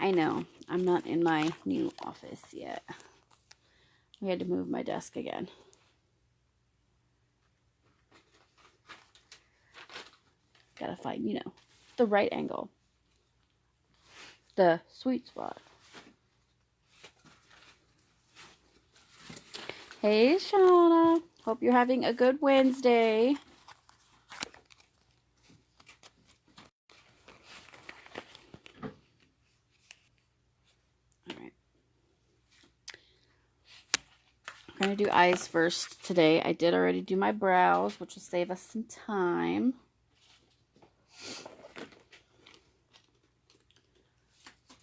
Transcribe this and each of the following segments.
I know. I'm not in my new office yet. We had to move my desk again. Gotta find, you know, the right angle. The sweet spot. Hey, Shauna. Hope you're having a good Wednesday. All right. I'm going to do eyes first today. I did already do my brows, which will save us some time.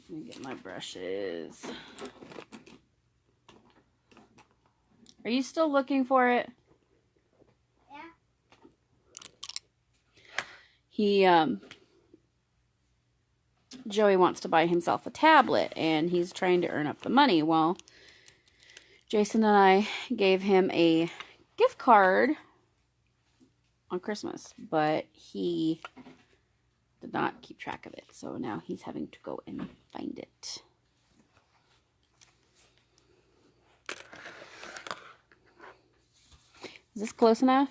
Let me get my brushes. Are you still looking for it? Yeah. Joey wants to buy himself a tablet, and he's trying to earn up the money. Well, Jason and I gave him a gift card on Christmas, but he did not keep track of it, so now he's having to go and find it. Is this close enough?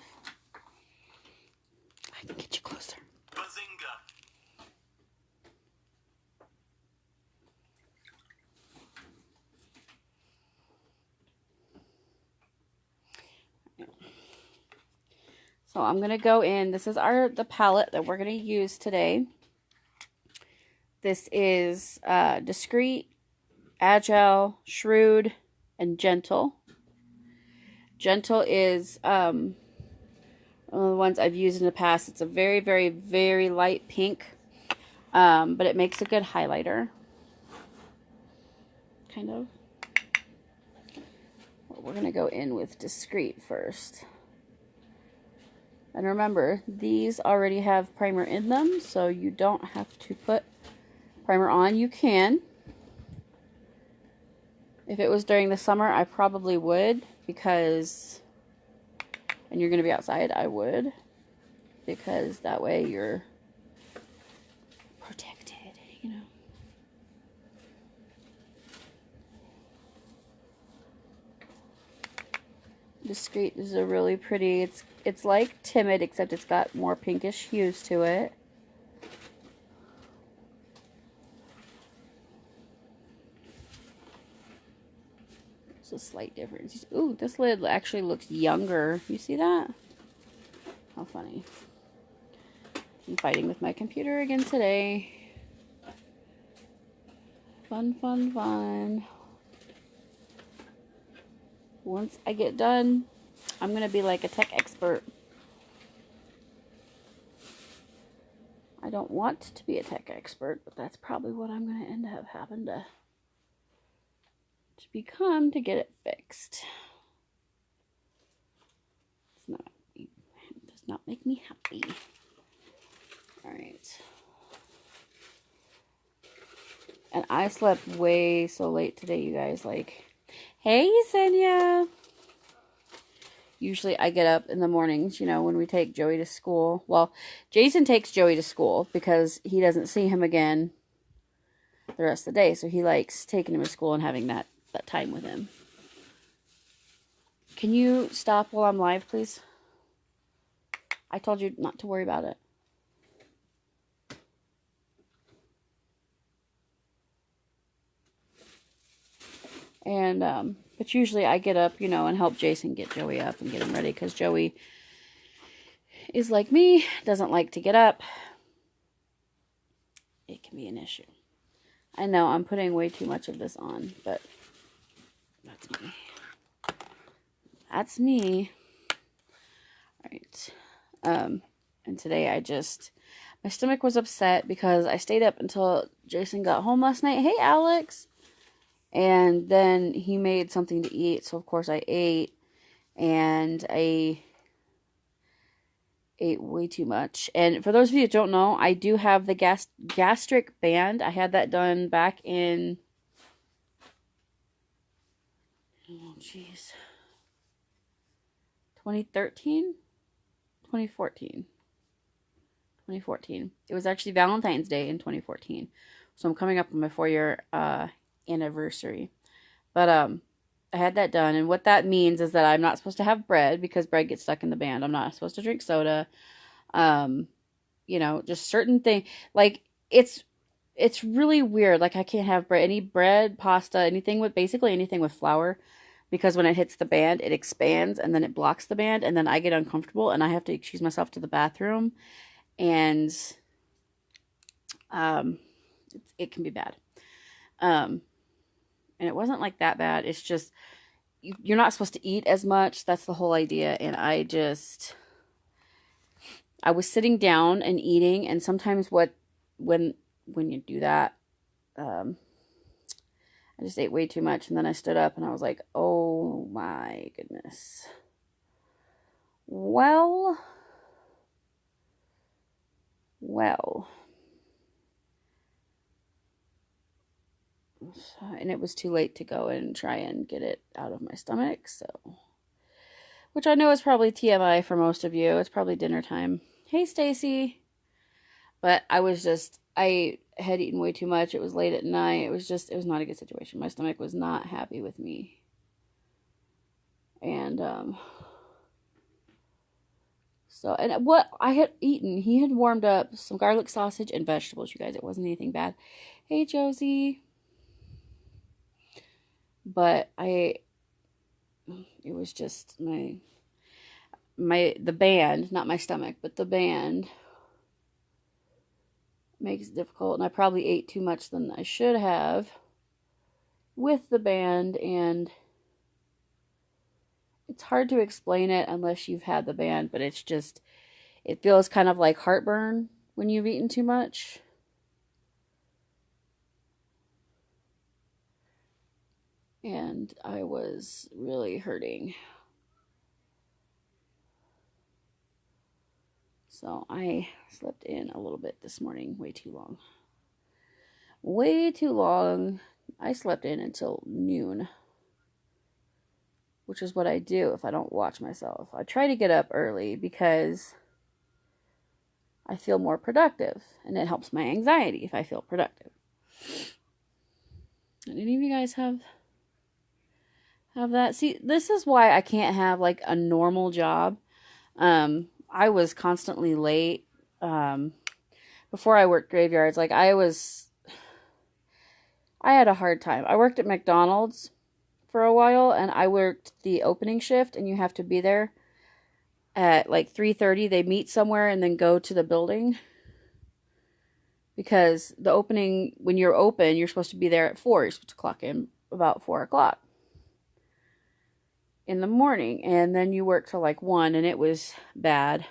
I can get you closer. Bazinga. So I'm going to go in. This is the palette that we're going to use today. This is Discreet, Agile, Shrewd, and Gentle. Gentle is one of the ones I've used in the past. It's a very, very, very light pink, but it makes a good highlighter. Kind of. Well, we're going to go in with Discreet first. And remember, these already have primer in them, so you don't have to put primer on. You can. If it was during the summer, I probably would, because, and you're going to be outside, I would, because that way you're protected, you know. Discreet is a really pretty, it's like Timid, except it's got more pinkish hues to it. There's a slight difference. Ooh, this lid actually looks younger. You see that? How funny. I'm fighting with my computer again today. Fun, fun, fun. Once I get done, I'm going to be like a tech expert. I don't want to be a tech expert, but that's probably what I'm going to end up having to become to get it fixed. It does not make me happy. Alright. And I slept way so late today, you guys. Like, hey, Yesenia. Usually I get up in the mornings, you know, when we take Joey to school. Well, Jason takes Joey to school because he doesn't see him again the rest of the day. So he likes taking him to school and having that time with him. Can you stop while I'm live, please? I told you not to worry about it. And, but usually I get up, you know, and help Jason get Joey up and get him ready, because Joey is like me, doesn't like to get up. It can be an issue. I know I'm putting way too much of this on, but that's me. That's me. Alright. And today my stomach was upset because I stayed up until Jason got home last night. Hey, Alex! And then he made something to eat, so of course I ate, and I ate way too much. And for those of you that don't know, I do have the gastric band. I had that done back in, oh jeez, 2013? 2014. 2014. It was actually Valentine's Day in 2014 So I'm coming up on my 4-year anniversary. But I had that done, and what that means is that I'm not supposed to have bread because bread gets stuck in the band. I'm not supposed to drink soda. You know, just certain things. Like it's really weird. Like I can't have any bread, pasta, anything with basically anything with flour, because when it hits the band, it expands and then it blocks the band, and then I get uncomfortable and I have to excuse myself to the bathroom, and it can be bad. And it wasn't like that bad. It's just you're not supposed to eat as much. That's the whole idea. And I was sitting down and eating, and sometimes when you do that, I just ate way too much, and then I stood up and I was like, oh my goodness. Well. And it was too late to go and try and get it out of my stomach, so. Which I know is probably TMI for most of you. It's probably dinner time. Hey, Stacy. But I had eaten way too much. It was late at night. It was not a good situation. My stomach was not happy with me. And, and what I had eaten, he had warmed up some garlic sausage and vegetables, you guys. It wasn't anything bad. Hey, Josie. But it was just the band, not my stomach, but the band makes it difficult. And I probably ate too much than I should have with the band, and it's hard to explain it unless you've had the band, but it feels kind of like heartburn when you've eaten too much. And I was really hurting. So I slept in a little bit this morning, way too long. Way too long. I slept in until noon, which is what I do if I don't watch myself. I try to get up early because I feel more productive, and it helps my anxiety if I feel productive. And any of you guys have that? See, this is why I can't have like a normal job. I was constantly late. Before I worked graveyards, like I had a hard time. I worked at McDonald's for a while, and I worked the opening shift, and you have to be there at like 3:30. They meet somewhere and then go to the building, because the opening, when you're open, you're supposed to be there at 4. You're supposed to clock in about 4 o'clock in the morning, and then you work till like 1, and it was bad.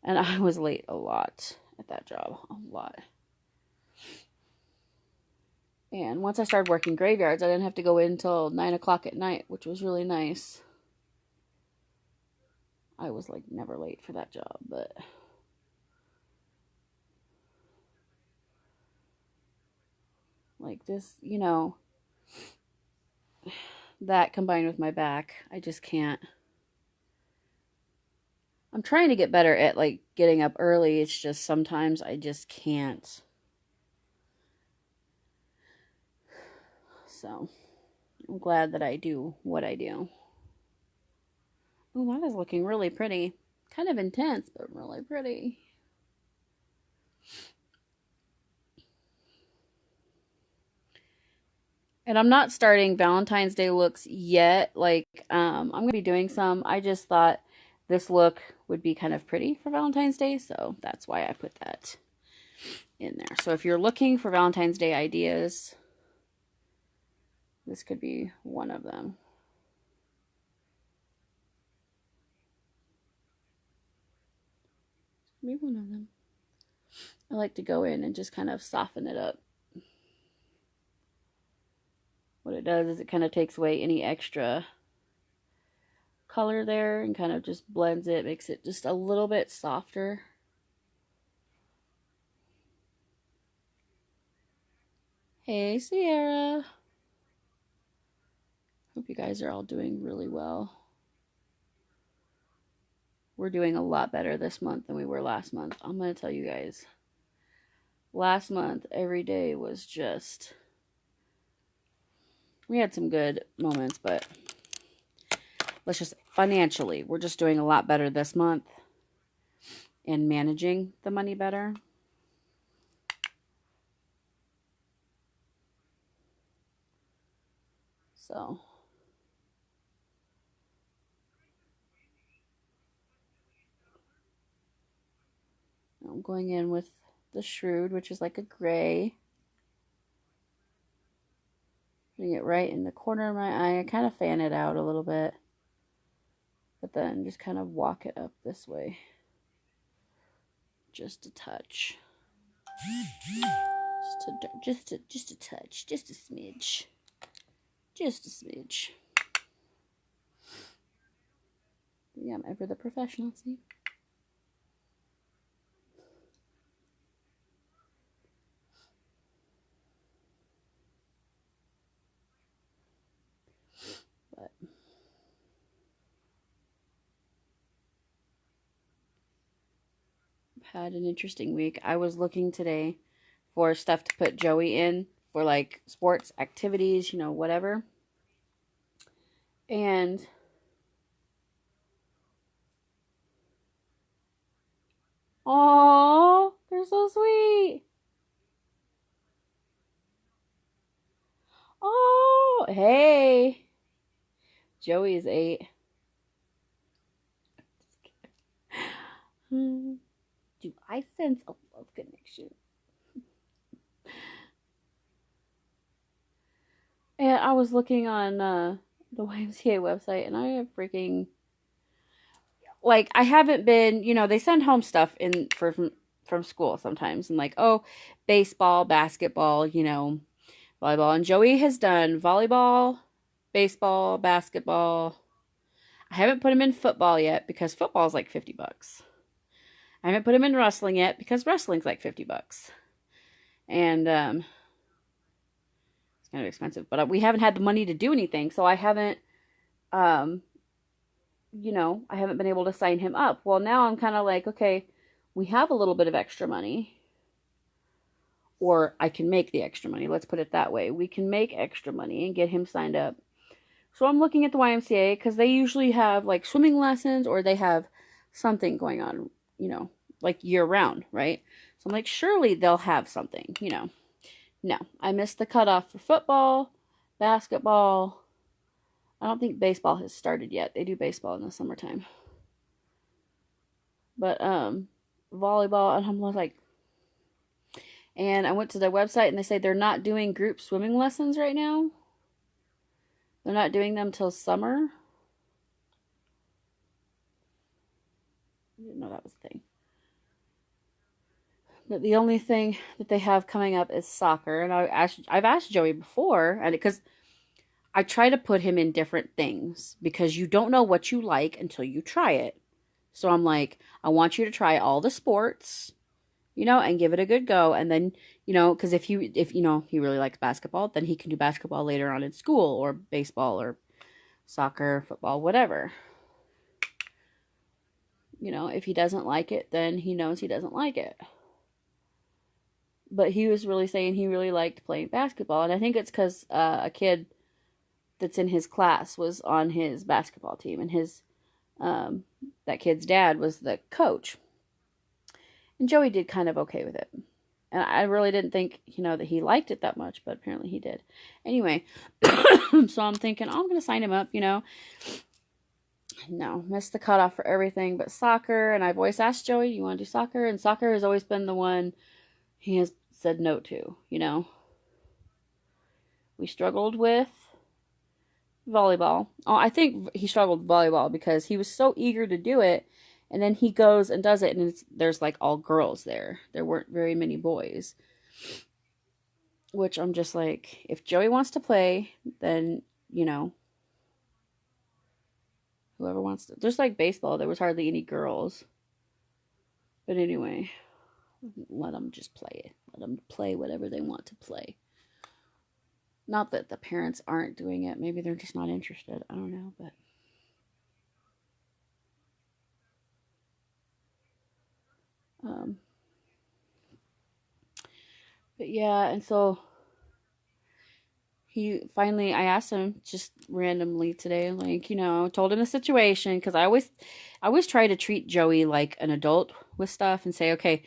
And I was late a lot at that job, a lot. And once I started working graveyards, I didn't have to go in until 9 o'clock at night, which was really nice. I was like never late for that job, but like this, you know, that combined with my back, I just can't. I'm trying to get better at like getting up early. It's just sometimes I just can't. So I'm glad that I do what I do. Oh, that is looking really pretty. Kind of intense, but really pretty. And I'm not starting Valentine's Day looks yet. Like, I'm going to be doing some. I just thought this look would be kind of pretty for Valentine's Day, so that's why I put that in there. So if you're looking for Valentine's Day ideas, this could be one of them. Maybe one of them. I like to go in and just kind of soften it up. What it does is it kind of takes away any extra color there and kind of just blends it, makes it just a little bit softer. Hey, Sierra. Hope you guys are all doing really well. We're doing a lot better this month than we were last month. I'm going to tell you guys. last month, every day was just, we had some good moments, but let's just, financially, we're just doing a lot better this month and managing the money better. So, I'm going in with the Shrewd, which is like a gray. Putting it right in the corner of my eye. I kind of fan it out a little bit, but then just kind of walk it up this way. Just a touch. Just a touch. Just a smidge. Just a smidge. Yeah, I'm ever the professional, see? But I've had an interesting week. I was looking today for stuff to put Joey in for like sports activities, you know, whatever. And oh, they're so sweet. Oh, hey. Joey is 8. Do I sense a love connection? And I was looking on the YMCA website, and I have freaking, like, I haven't been, you know, they send home stuff in from school sometimes, and like, oh, baseball, basketball, you know, volleyball. And Joey has done volleyball, baseball, basketball. I haven't put him in football yet because football is like $50. I haven't put him in wrestling yet because wrestling's like $50. And it's kind of expensive, but we haven't had the money to do anything, so I haven't, you know, I haven't been able to sign him up. Well, now I'm kind of like, okay, we have a little bit of extra money, or I can make the extra money. Let's put it that way. We can make extra money and get him signed up. So I'm looking at the YMCA because they usually have like swimming lessons, or they have something going on, you know, like year round, right? So I'm like, surely they'll have something, you know. No, I missed the cutoff for football, basketball. I don't think baseball has started yet. They do baseball in the summertime. But volleyball, and I'm like, and I went to their website and they say they're not doing group swimming lessons right now. They're not doing them till summer. I didn't know that was a thing. But the only thing that they have coming up is soccer. And I've asked Joey before, and because I try to put him in different things because you don't know what you like until you try it. So I'm like, I want you to try all the sports, you know, and give it a good go. And then, you know, because if you know, he really likes basketball, then he can do basketball later on in school, or baseball, or soccer, football, whatever. You know, if he doesn't like it, then he knows he doesn't like it. But he was really saying he really liked playing basketball. And I think it's because a kid that's in his class was on his basketball team, and his that kid's dad was the coach. And Joey did kind of okay with it. And I really didn't think, you know, that he liked it that much, but apparently he did. Anyway, so I'm thinking, oh, I'm going to sign him up, you know. No, missed the cutoff for everything but soccer. And I've always asked Joey, do you want to do soccer? And soccer has always been the one he has said no to, you know. We struggled with volleyball. Oh, I think he struggled with volleyball because he was so eager to do it. And then he goes and does it, and there's like all girls there. There weren't very many boys. Which I'm just like, if Joey wants to play, then, you know, whoever wants to. Just like baseball, there was hardly any girls. But anyway, let them just play it. Let them play whatever they want to play. Not that the parents aren't doing it. Maybe they're just not interested. I don't know, but. But yeah, and so he finally, I asked him just randomly today, like, you know, told him the situation, because I always try to treat Joey like an adult with stuff and say, okay,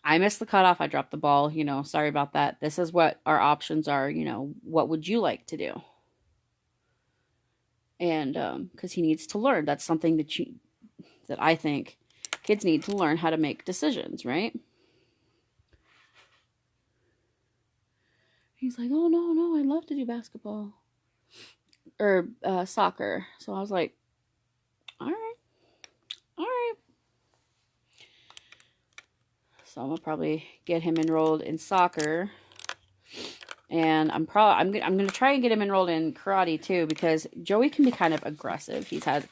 I missed the cutoff, I dropped the ball, you know, sorry about that. This is what our options are, you know, what would you like to do? And because he needs to learn. That's something that I think kids need to learn, how to make decisions, right? He's like, oh no, no, I'd love to do basketball or soccer. So I was like, all right, all right. So I'm gonna probably get him enrolled in soccer, and I'm gonna try and get him enrolled in karate too, because Joey can be kind of aggressive. He's had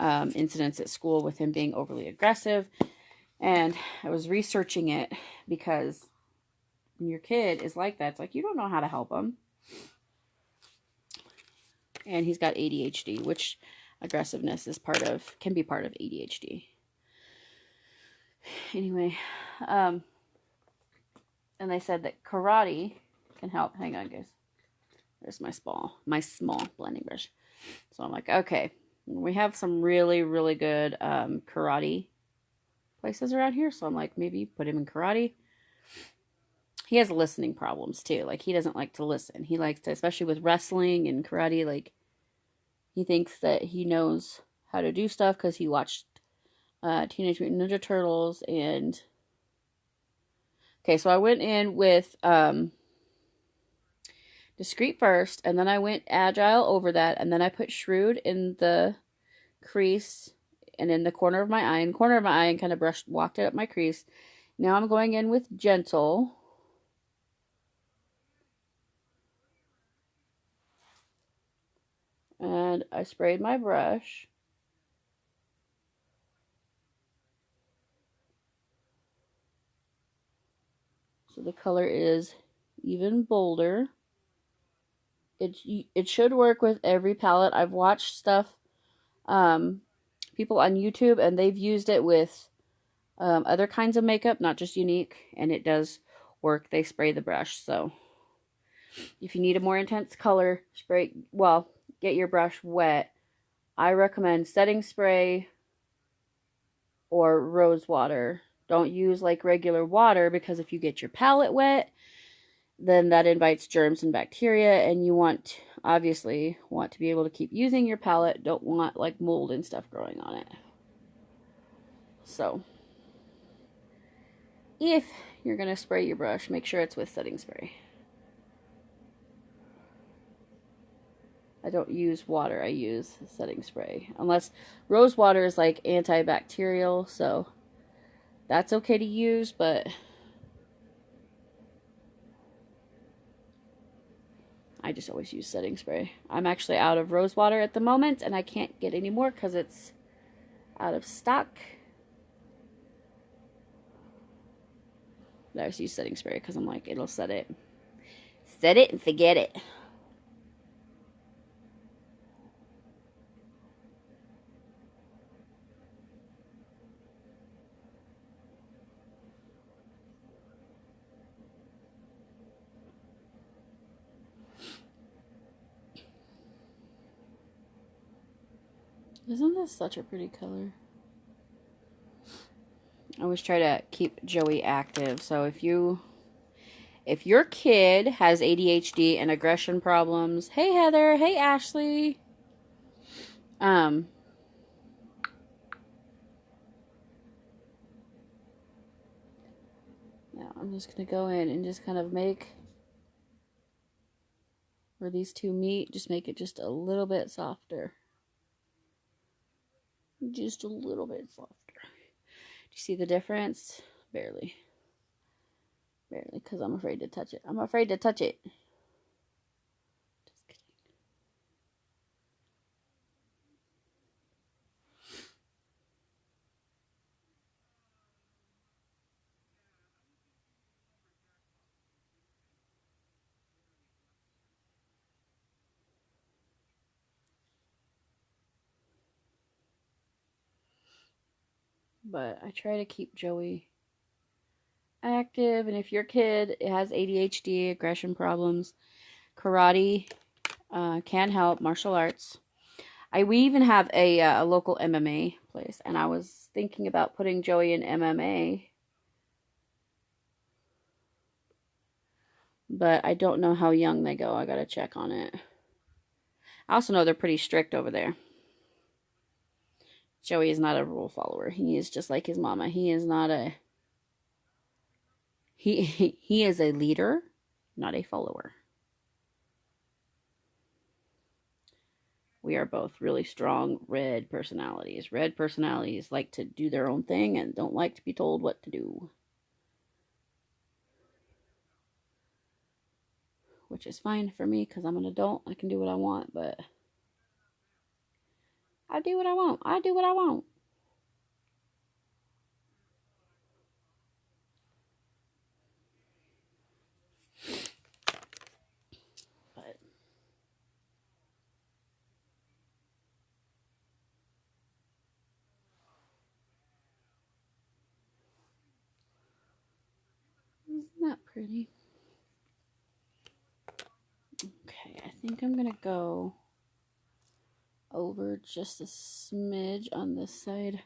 incidents at school with him being overly aggressive, and I was researching it because when your kid is like that, it's like you don't know how to help him. And he's got ADHD, which aggressiveness can be part of ADHD. Anyway, and they said that karate can help. Hang on, guys. There's my small blending brush. So I'm like, okay, we have some really, really good karate places around here. So I'm like, maybe put him in karate. He has listening problems too. Like, he doesn't like to listen. He likes to, especially with wrestling and karate, like, he thinks that he knows how to do stuff because he watched Teenage Mutant Ninja Turtles. And okay, so I went in with discreet first, and then I went agile over that, and then I put shrewd in the crease and in the corner of my eye, and kind of walked it up my crease. Now I'm going in with gentle. And I sprayed my brush. So the color is even bolder. It should work with every palette. I've watched stuff, people on YouTube, and they've used it with other kinds of makeup, not just Unique, and it does work. They spray the brush. So if you need a more intense color, get your brush wet. I recommend setting spray or rose water. Don't use like regular water, because if you get your palette wet, then that invites germs and bacteria, and you obviously want to be able to keep using your palette. Don't want like mold and stuff growing on it. So if you're going to spray your brush, make sure it's with setting spray. I don't use water, I use setting spray. Unless rose water is like antibacterial, so that's okay to use, but I just always use setting spray. I'm actually out of rose water at the moment, and I can't get any more because it's out of stock. But I just use setting spray because I'm like, it'll set it. Set it and forget it. Isn't this such a pretty color? I always try to keep Joey active. So if your kid has ADHD and aggression problems, hey Heather, hey Ashley. Now I'm just gonna go in and just kind of make where these two meet, just make it just a little bit softer. Just a little bit softer. Do you see the difference? Barely. Barely, because I'm afraid to touch it. I'm afraid to touch it. Just kidding. But I try to keep Joey active. And if your kid has ADHD, aggression problems, karate can help, martial arts. We even have a local MMA place, and I was thinking about putting Joey in MMA, but I don't know how young they go. I gotta check on it. I also know they're pretty strict over there. Joey is not a rule follower. He is just like his mama. He is not a he is a leader, not a follower. We are both really strong red personalities. Red personalities like to do their own thing and don't like to be told what to do. Which is fine for me because I'm an adult. I can do what I want, but I do what I want. I do what I want. But isn't that pretty? Okay, I think I'm gonna go over just a smidge on this side.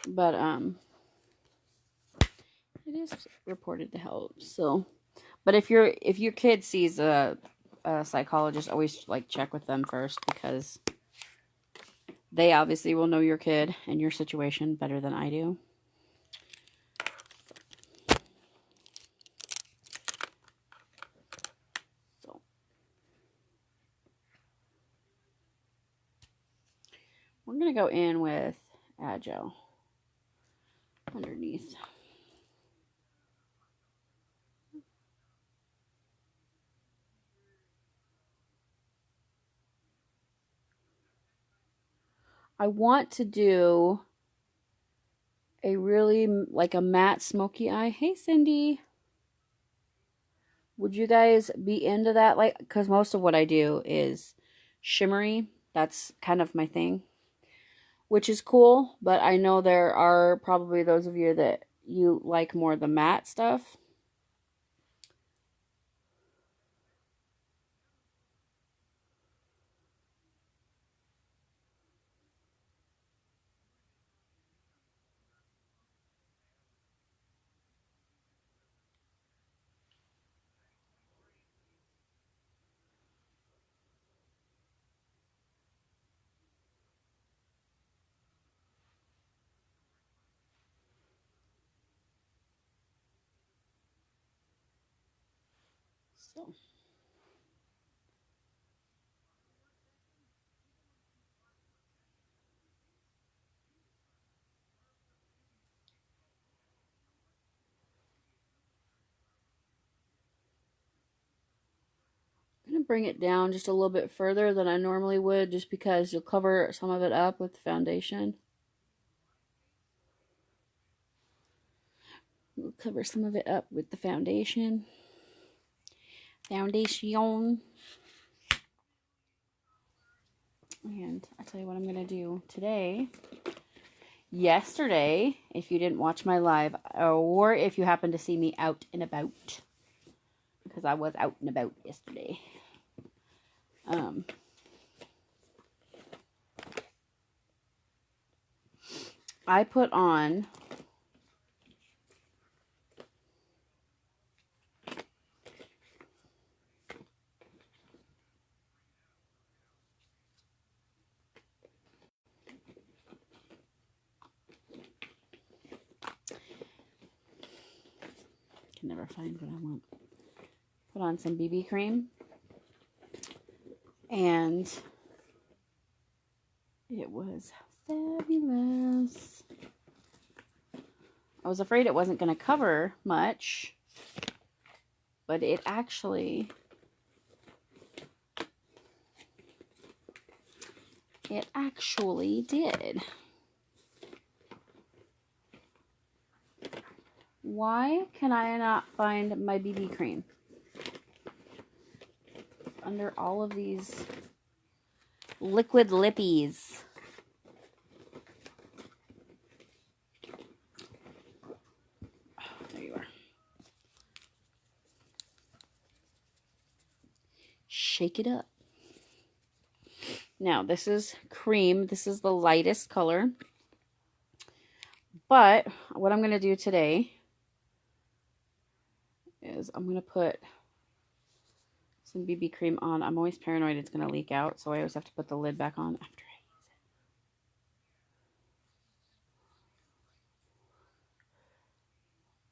But it is reported to help. So, but if your kid sees a psychologist, always like check with them first because they obviously will know your kid and your situation better than I do. So we're gonna go in with Agile underneath. I want to do a really like a matte smoky eye. Hey Cindy, would you guys be into that? Like, because most of what I do is shimmery. That's kind of my thing, which is cool. But I know there are probably those of you that you like more the matte stuff. So. I'm going to bring it down just a little bit further than I normally would just because you'll cover some of it up with the foundation. We'll cover some of it up with the foundation. Foundation. And I'll tell you what I'm going to do today. Yesterday, if you didn't watch my live, or if you happen to see me out and about, because I was out and about yesterday. I put on can never find what I want. Put on some BB cream. And it was fabulous. I was afraid it wasn't going to cover much, but it actually did. Why can I not find my BB cream? under all of these liquid lippies. Oh, there you are. Shake it up. Now, this is cream. This is the lightest color. But what I'm going to do today is I'm going to put some BB cream on. I'm always paranoid it's going to leak out, so I always have to put the lid back on after I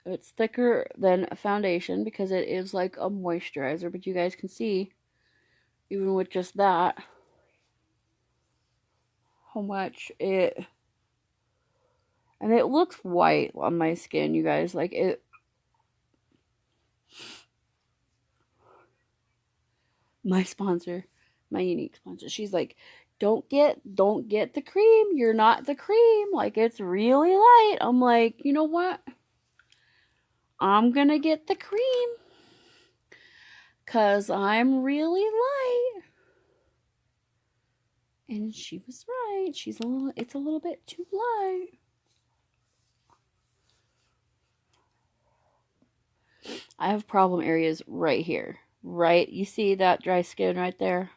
use it. It's thicker than a foundation because it is like a moisturizer, but you guys can see, even with just that, how much it... And it looks white on my skin, you guys. Like, it... My sponsor, my unique sponsor, she's like, don't get the cream. You're not the cream. Like, it's really light. I'm like, you know what? I'm gonna get the cream. Because I'm really light. And she was right. It's a little bit too light. I have problem areas right here. Right? You see that dry skin right there?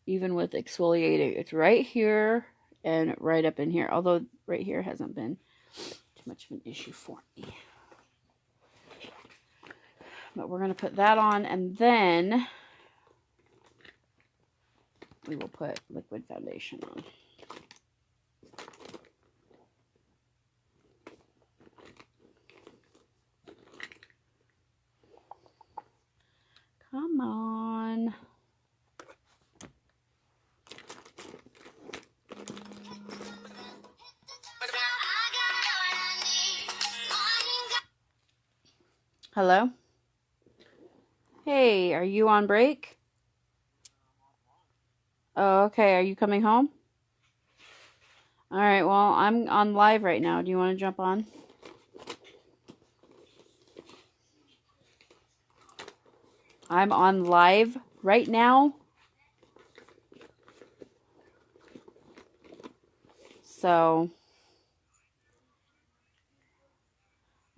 Even with exfoliating, it's right here and right up in here. Although right here hasn't been too much of an issue for me. But we're going to put that on, and then we will put liquid foundation on. Come on. Hello? Hey, are you on break? Oh, okay. Are you coming home? All right, well, I'm on live right now. Do you want to jump on? I'm on live right now. So,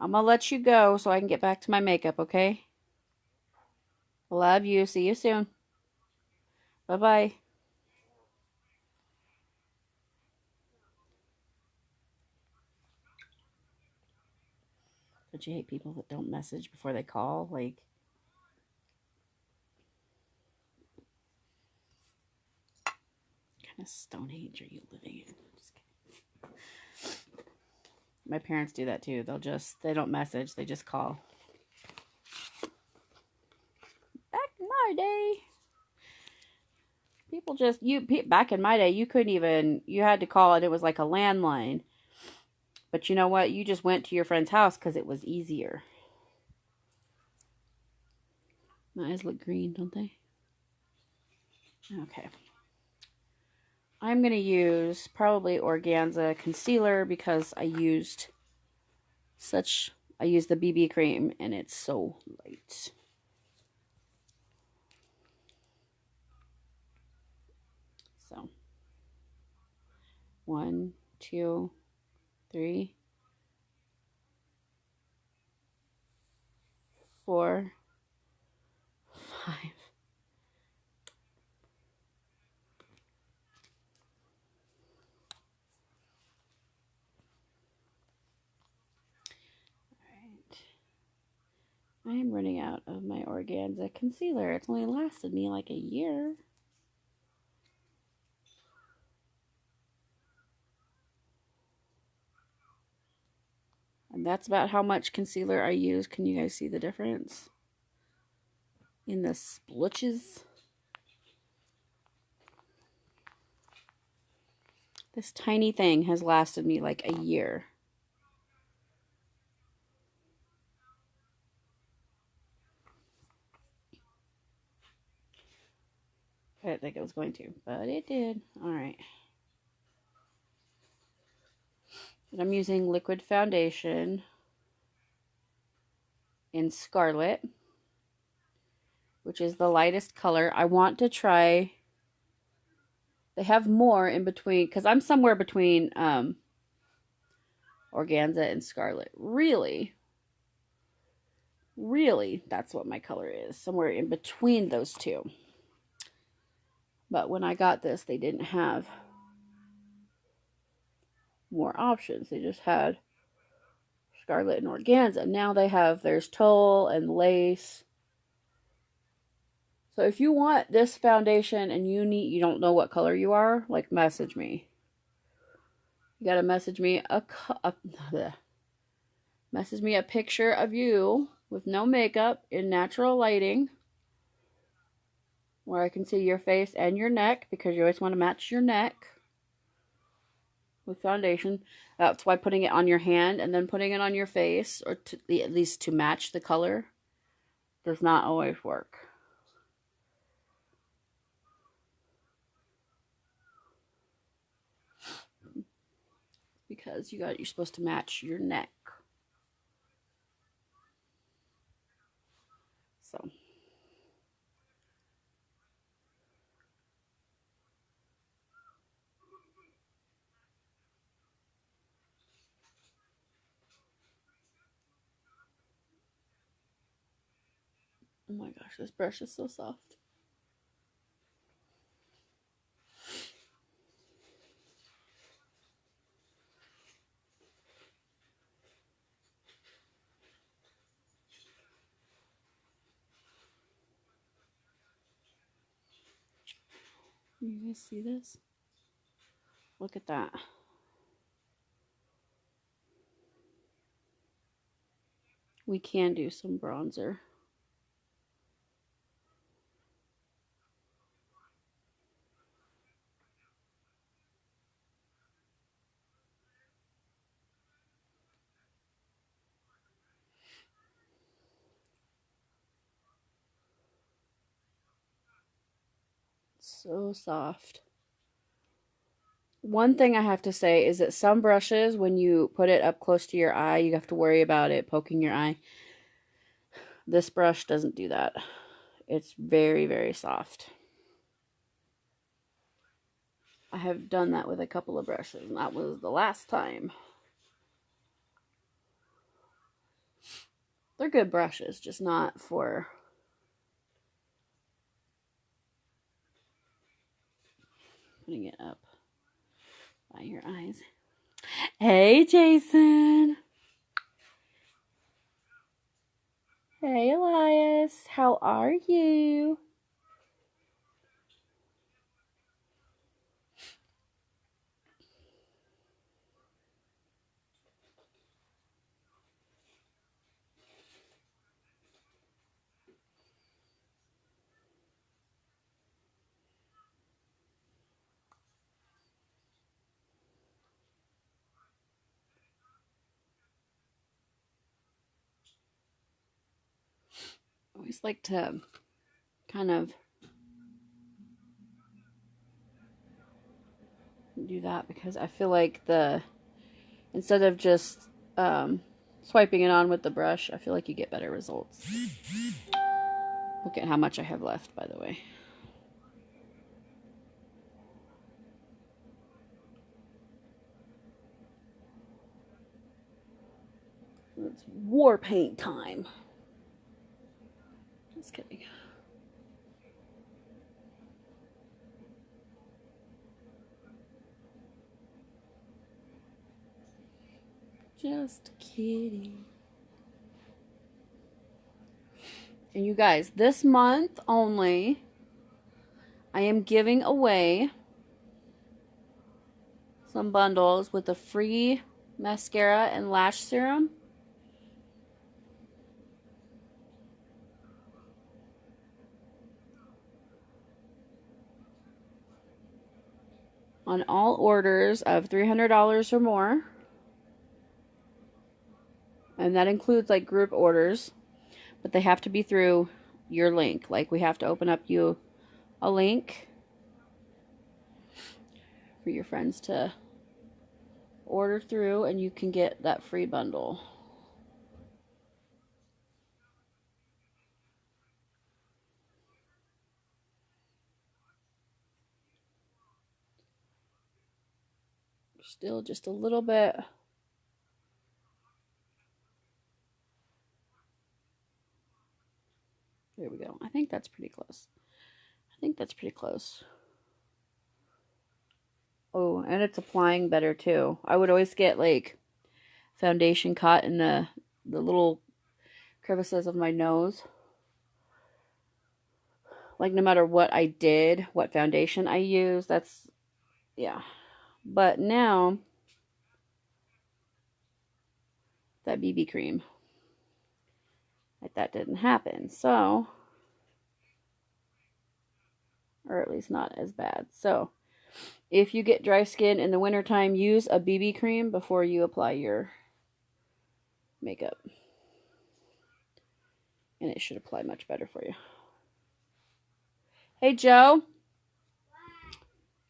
I'm going to let you go so I can get back to my makeup, okay? Love you. See you soon. Bye-bye. Don't you hate people that don't message before they call? Like, what kind of stone age are you living in? Just kidding. My parents do that too. They don't message, they just call. Back in my day, back in my day, you couldn't even, you had to call and it was like a landline. But you know what? You just went to your friend's house because it was easier. My eyes look green, don't they? Okay. I'm going to use probably Organza concealer because I used the BB cream and it's so light. So, 1, 2, 3, 4, 5. I am running out of my Organza concealer. It's only lasted me like a year. And that's about how much concealer I use. Can you guys see the difference in the splotches? This tiny thing has lasted me like a year. I didn't think it was going to, but it did. Alright. And I'm using liquid foundation in Scarlet, which is the lightest color. I want to try, they have more in between, because I'm somewhere between Organza and Scarlet. Really, that's what my color is. Somewhere in between those two. But when I got this, they didn't have more options. They just had Scarlet and Organza. Now they have, there's tulle and lace. So if you want this foundation and you don't know what color you are, like, message me. You gotta message me message me a picture of you with no makeup in natural lighting, where I can see your face and your neck, because you always want to match your neck with foundation. That's why putting it on your hand and then putting it on your face, or at least to match the color, does not always work. Because you're supposed to match your neck. So oh my gosh, this brush is so soft. You guys see this? Look at that. We can do some bronzer. So soft. One thing I have to say is that some brushes, when you put it up close to your eye, you have to worry about it poking your eye. This brush doesn't do that. It's very, very soft. I have done that with a couple of brushes, and that was the last time. They're good brushes, just not for putting it up by your eyes. Hey, Jason. Hey, Elias. How are you? I always like to kind of do that, because I feel like instead of just swiping it on with the brush, I feel like you get better results. Look at how much I have left, by the way. It's war paint time. Just kidding. Just kidding. And you guys, this month only, I am giving away some bundles with a free mascara and lash serum. On all orders of $300 or more. And that includes like group orders, but they have to be through your link. Like, we have to open up you a link for your friends to order through, and you can get that free bundle. Still just a little bit. There we go. I think that's pretty close. I think that's pretty close. Oh, and it's applying better too. I would always get like foundation caught in the little crevices of my nose. Like no matter what I did, what foundation I used, that's, yeah. But now, that BB cream, like that didn't happen. So, or at least not as bad. So, if you get dry skin in the wintertime, use a BB cream before you apply your makeup. And it should apply much better for you. Hey, Joe.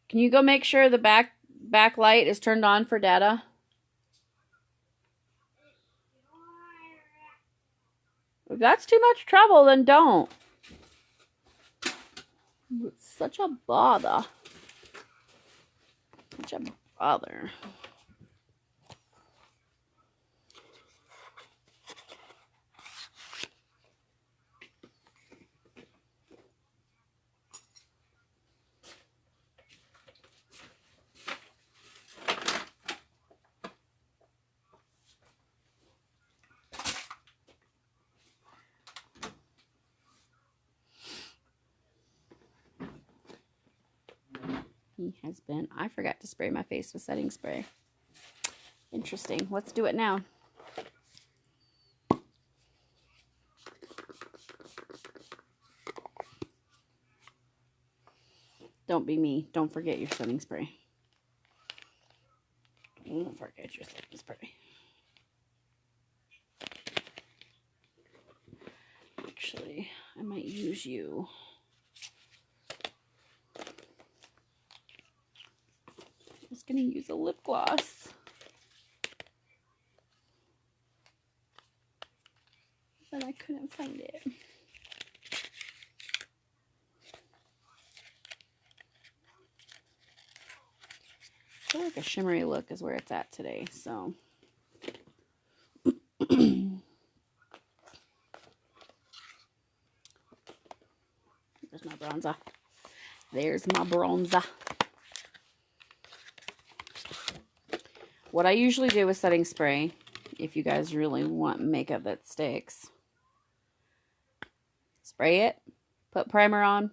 Can you go make sure the back light is turned on for data? If that's too much trouble, then don't. It's such a bother. Such a bother. He has been. I forgot to spray my face with setting spray. Interesting. Let's do it now. Don't be me. Don't forget your setting spray. Don't forget your setting spray. Actually, I might use you. I was going to use a lip gloss. But I couldn't find it. I feel like a shimmery look is where it's at today, so. There's my bronzer. There's my bronzer. What I usually do with setting spray, if you guys really want makeup that sticks, spray it, put primer on,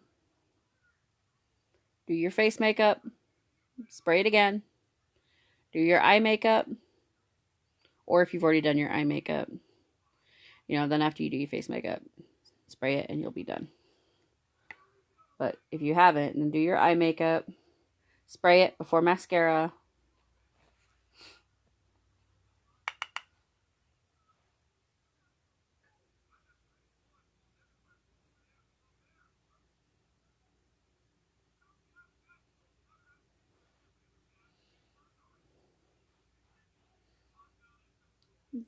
do your face makeup, spray it again, do your eye makeup, or if you've already done your eye makeup, you know, then after you do your face makeup, spray it and you'll be done. But if you haven't, then do your eye makeup, spray it before mascara.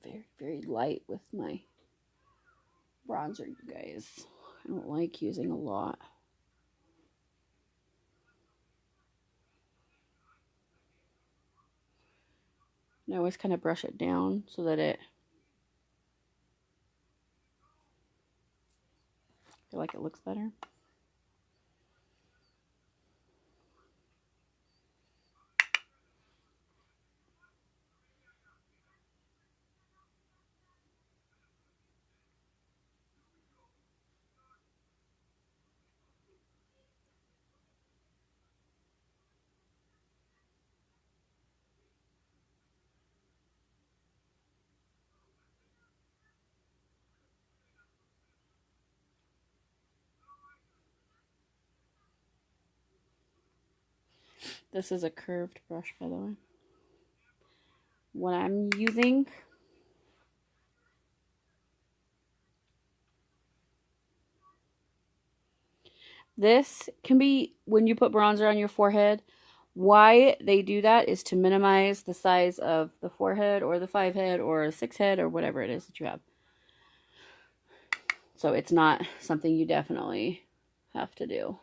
Very, very light with my bronzer, you guys. I don't like using a lot. And I always kind of brush it down so that I feel like it looks better. This is a curved brush, by the way. What I'm using, this can be when you put bronzer on your forehead. Why they do that is to minimize the size of the forehead or the 5 head or 6 head or whatever it is that you have. So it's not something you definitely have to do.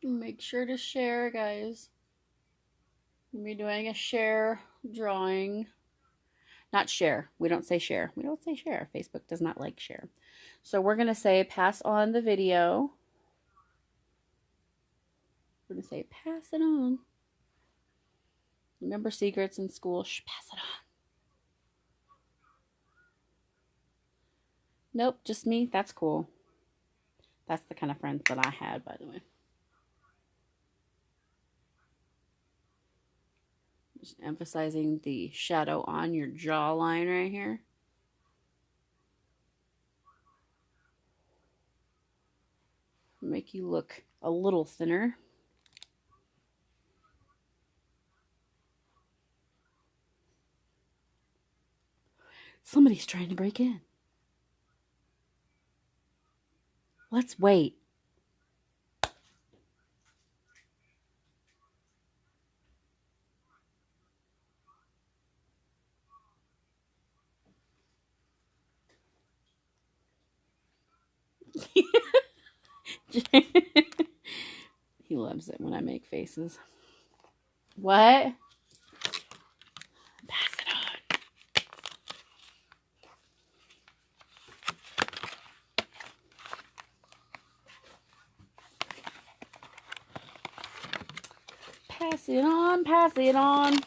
Make sure to share, guys. We'll be doing a share drawing. Not share. We don't say share. We don't say share. Facebook does not like share. So we're going to say pass on the video. We're going to say pass it on. Remember secrets in school? Shh, pass it on. Nope, just me. That's cool. That's the kind of friends that I had, by the way. Just emphasizing the shadow on your jawline right here. Make you look a little thinner. Somebody's trying to break in. Let's wait. He loves it when I make faces. What? Pass it on. Pass it on, pass it on.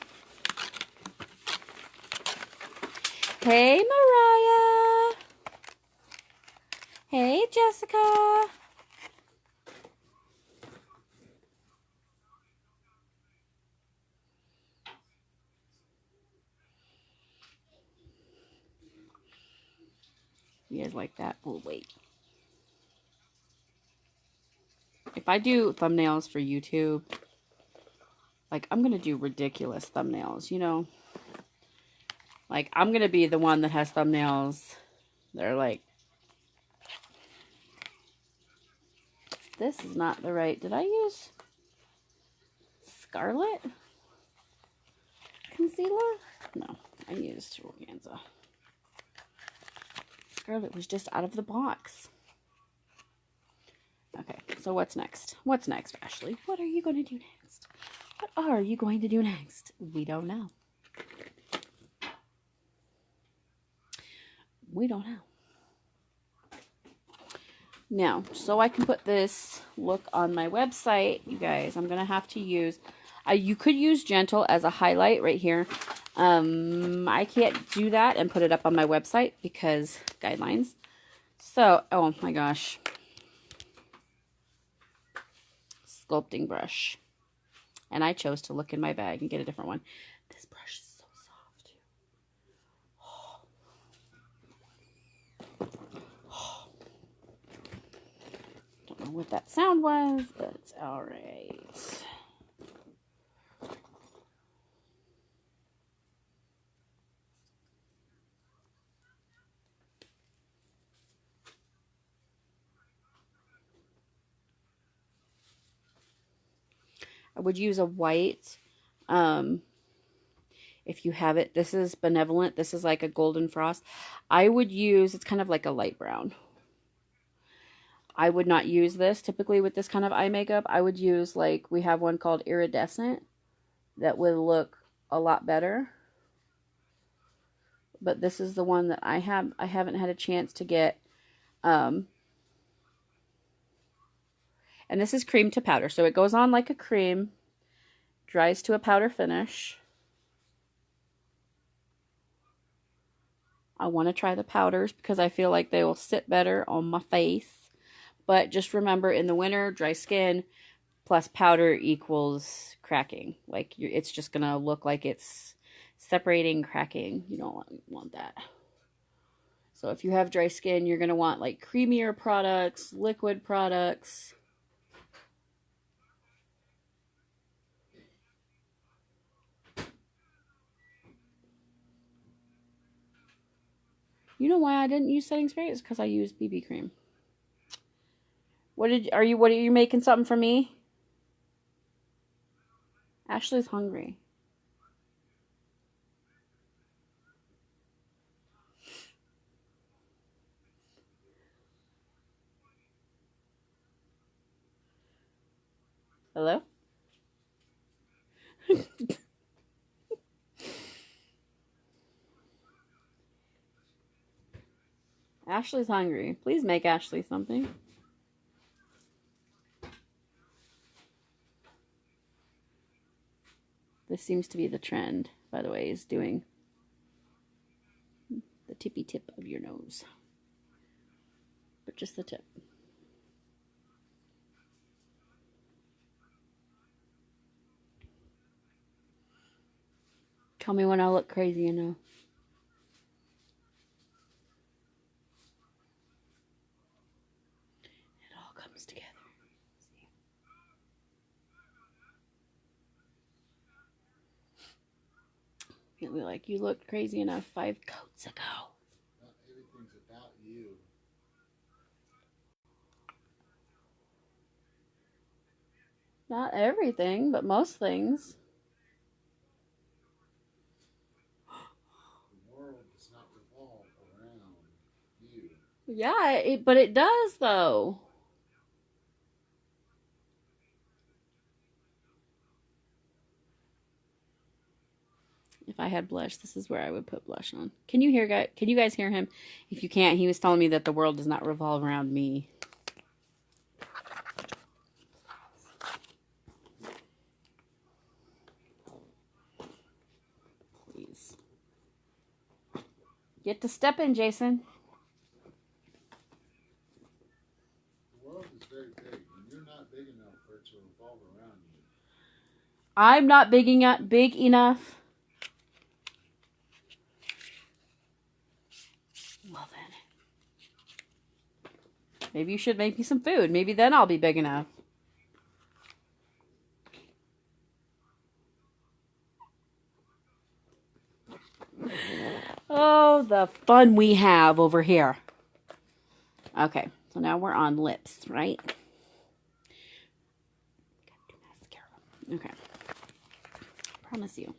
Hey, Mariah. Hey, Jessica. You guys like that? We'll wait. If I do thumbnails for YouTube, like, I'm going to do ridiculous thumbnails, you know? Like, I'm going to be the one that has thumbnails. They're like, this is not the right. Did I use Scarlet concealer? No, I used Organza. Scarlet was just out of the box. Okay, so what's next? What's next, Ashley? What are you going to do next? What are you going to do next? We don't know. We don't know. Now, so I can put this look on my website, you guys, I'm going to have to use, you could use Gentle as a highlight right here. I can't do that and put it up on my website because guidelines. So, oh my gosh. Sculpting brush. And I chose to look in my bag and get a different one. This brush is so soft. Don't know what that sound was, but it's all right. I would use a white, if you have it. This is Benevolent. This is like a Golden Frost. I would use, it's kind of like a light brown. I would not use this typically with this kind of eye makeup. I would use, like, we have one called Iridescent that would look a lot better. But this is the one that I have. I haven't had a chance to get. And this is cream to powder. So it goes on like a cream, dries to a powder finish. I want to try the powders because I feel like they will sit better on my face. But just remember, in the winter, dry skin plus powder equals cracking. Like, it's just going to look like it's separating, cracking. You don't want that. So if you have dry skin, you're going to want, like, creamier products, liquid products. You know why I didn't use setting spray? It's because I used BB cream. What are you making something for me? Ashley's hungry. Hello? Ashley's hungry. Please make Ashley something. This seems to be the trend, by the way, is doing the tippy tip of your nose. But just the tip. Tell me when I look crazy, you know. It all comes together. You'll be like, you looked crazy enough 5 coats ago. Not everything's about you. Not everything, but most things. The world does not revolve around you. Yeah, but it does, though. If I had blush, this is where I would put blush on. Can you guys hear him? If you can't, he was telling me that the world does not revolve around me. Please. Get to stepping, Jason. The world is very big, and you're not big enough for it to revolve around you. I'm not big enough. Well then. Maybe you should make me some food. Maybe then I'll be big enough. Oh, the fun we have over here. Okay, so now we're on lips, right? Okay. Promise you.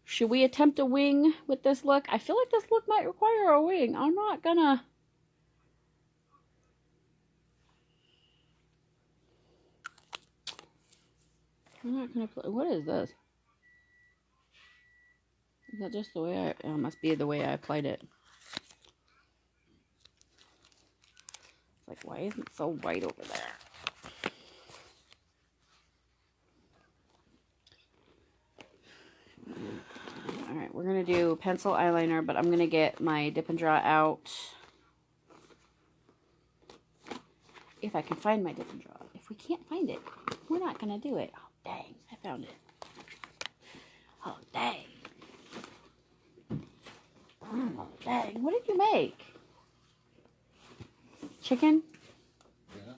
Should we attempt a wing with this look? I feel like this look might require a wing. I'm not gonna play. What is this? Is that just the way it must be the way I applied it. It's like, why isn't it so white over there? Alright, we're going to do pencil eyeliner, but I'm going to get my dip and draw out. If I can find my dip and draw. If we can't find it, we're not going to do it. Oh, dang. I found it. Oh, dang. Oh, dang. What did you make? Chicken? Yeah.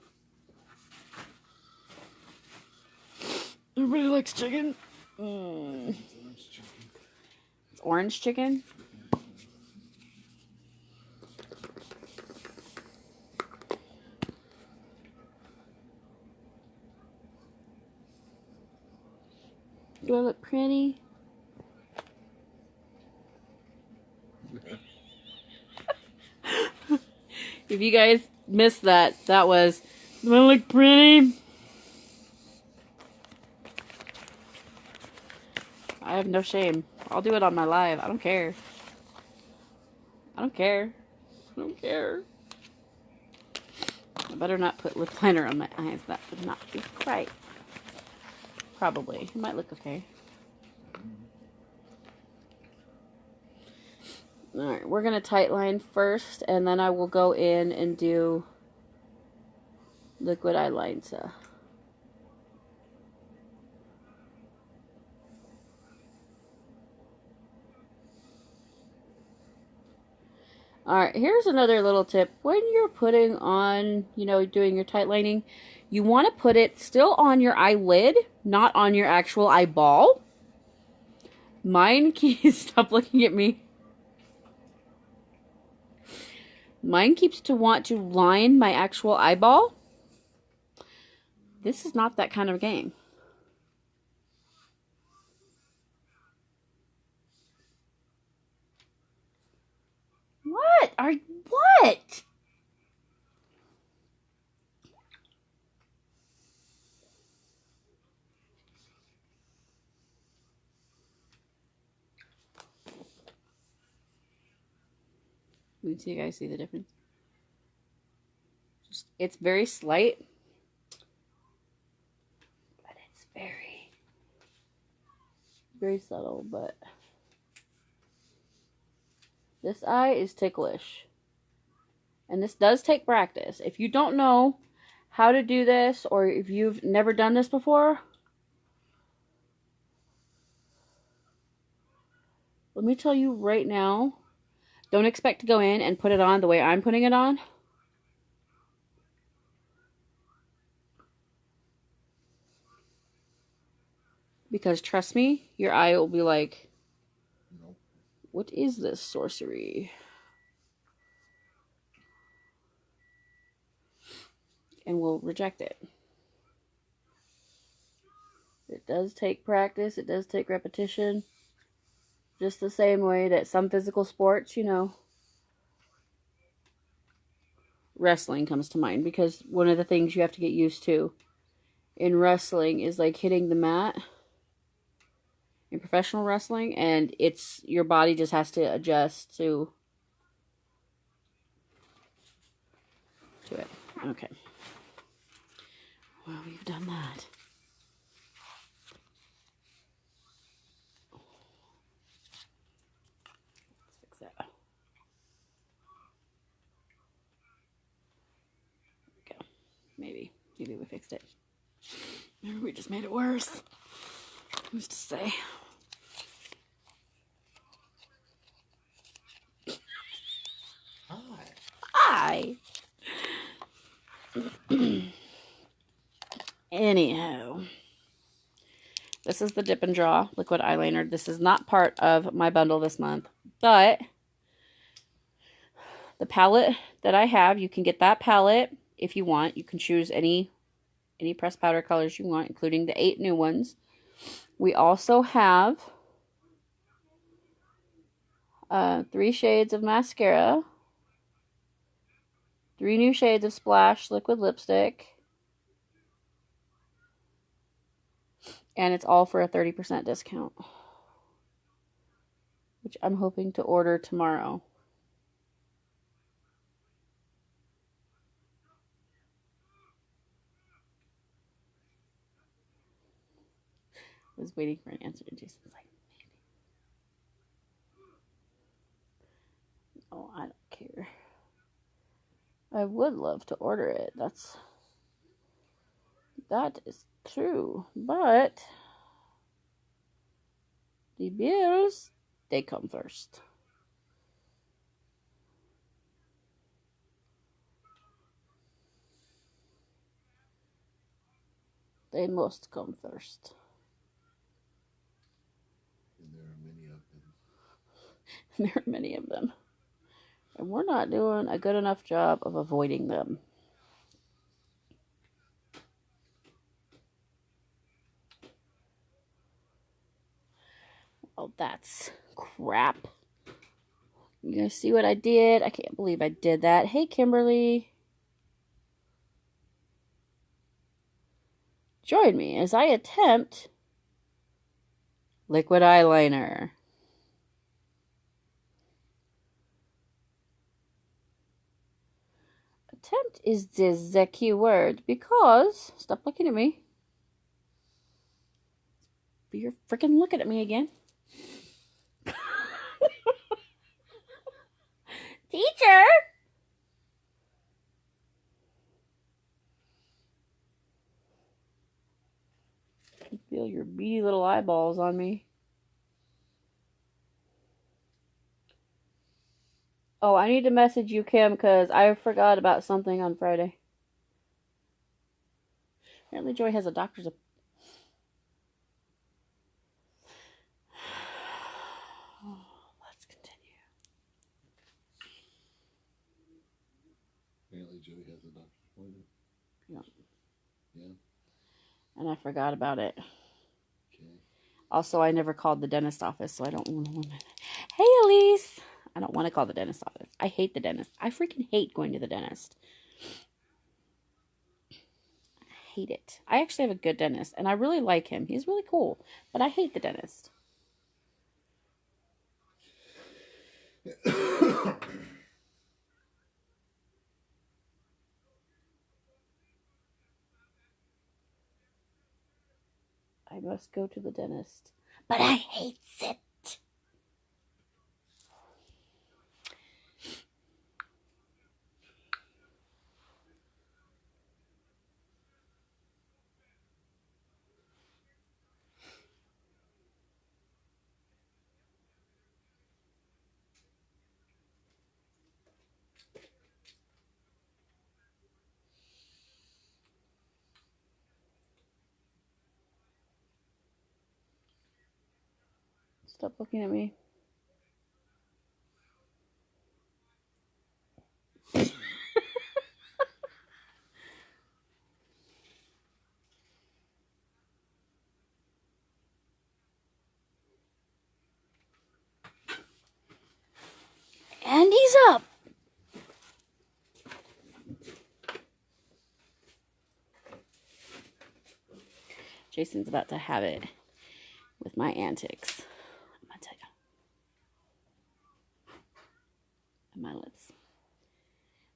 Everybody likes chicken? It's orange chicken. It's orange chicken? Do I look pretty? If you guys missed that, that was, do I look pretty? I have no shame. I'll do it on my live. I don't care. I don't care. I don't care. I better not put lip liner on my eyes. That would not be right. Probably. It might look okay. Alright, we're going to tight line first, and then I will go in and do liquid eyeliner. Alright, here's another little tip. When you're putting on, doing your tight lining, you want to put it still on your eyelid, not on your actual eyeball. Mine keeps, stop looking at me. Mine keeps to want to line my actual eyeball. This is not that kind of game. What? You see, you guys see the difference? Just, it's very slight, but it's very, very subtle. But this eye is ticklish, and this does take practice. If you don't know how to do this, or if you've never done this before, let me tell you right now, don't expect to go in and put it on the way I'm putting it on. Because trust me, your eye will be like, nope. What is this sorcery? And will reject it. It does take practice. It does take repetition. Just the same way that some physical sports, you know, wrestling comes to mind. Because one of the things you have to get used to in wrestling is like hitting the mat. In professional wrestling, and it's your body just has to adjust to it. Okay. Well, we've done that. Let's fix that. There we go. Maybe we fixed it. Maybe we just made it worse. Who's to say? Hi. Anyhow, this is the Dip and Draw liquid eyeliner. This is not part of my bundle this month, but the palette that I have, you can get that palette if you want. You can choose any pressed powder colors you want, including the 8 new ones. We also have 3 shades of mascara, 3 new shades of Splash liquid lipstick, and it's all for a 30% discount, which I'm hoping to order tomorrow. I was waiting for an answer, and Jason's like, maybe. Oh, I don't care. I would love to order it. That is true. But the bills, they come first. They must come first. And there are many of them. There are many of them. And we're not doing a good enough job of avoiding them. Oh, that's crap. You guys see what I did? I can't believe I did that. Hey, Kimberly. Join me as I attempt liquid eyeliner. Attempt is the key word because, stop looking at me. You're freaking looking at me again. Teacher! I feel your beady little eyeballs on me. Oh, I need to message you, Kim, because I forgot about something on Friday. Apparently Joy has a doctor's appointment. Let's continue. Apparently Joey has a doctor's appointment. Yeah. Yeah. And I forgot about it. Okay. Also, I never called the dentist office, so I don't want to. Hey, Elise! I don't want to call the dentist office. I hate the dentist. I freaking hate going to the dentist. I hate it. I actually have a good dentist, and I really like him. He's really cool, but I hate the dentist. us go to the dentist. But I hates it. Stop looking at me. And he's up. Jason's about to have it with my antics. I'm gonna tell you. And my lips.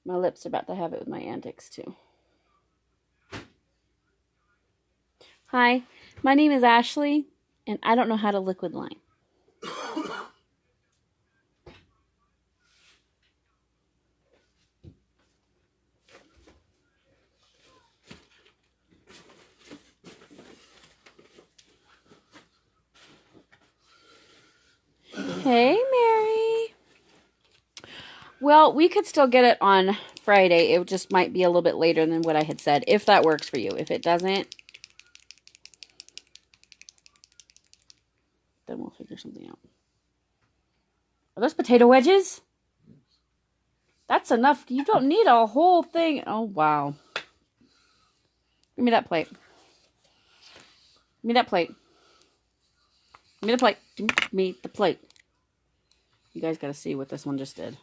My lips are about to have it with my antics too. Hi, my name is Ashley, and I don't know how to liquid line. Hey, Mary. Well, we could still get it on Friday. It just might be a little bit later than what I had said, if that works for you. If it doesn't, then we'll figure something out. Are those potato wedges? That's enough. You don't need a whole thing. Oh, wow. Give me that plate. Give me that plate. Give me the plate. Give me the plate. You guys got to see what this one just did.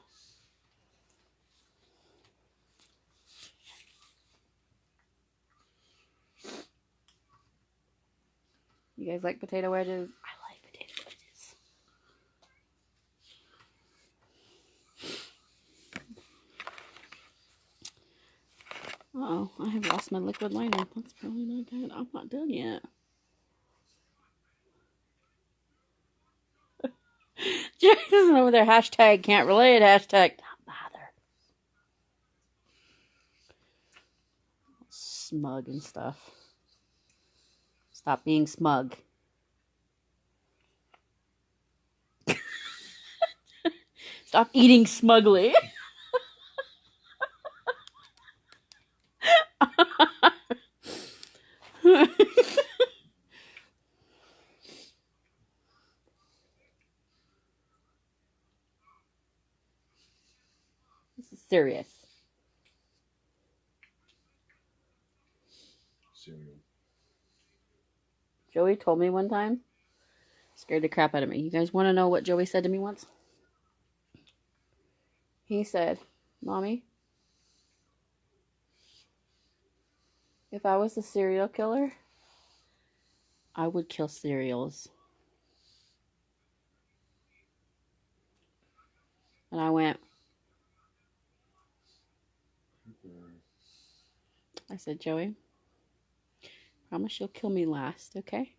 You guys like potato wedges? I like potato wedges. Uh-oh, I have lost my liquid liner. That's probably not good. I'm not done yet. Jason's over there. Hashtag can't relate. Hashtag not bother. Smug and stuff. Stop being smug. Stop eating smugly. This is serious. Cereal. Joey told me one time. Scared the crap out of me. You guys want to know what Joey said to me once? He said, Mommy, if I was a serial killer, I would kill cereals. And I went, I said, Joey, promise you'll kill me last, okay?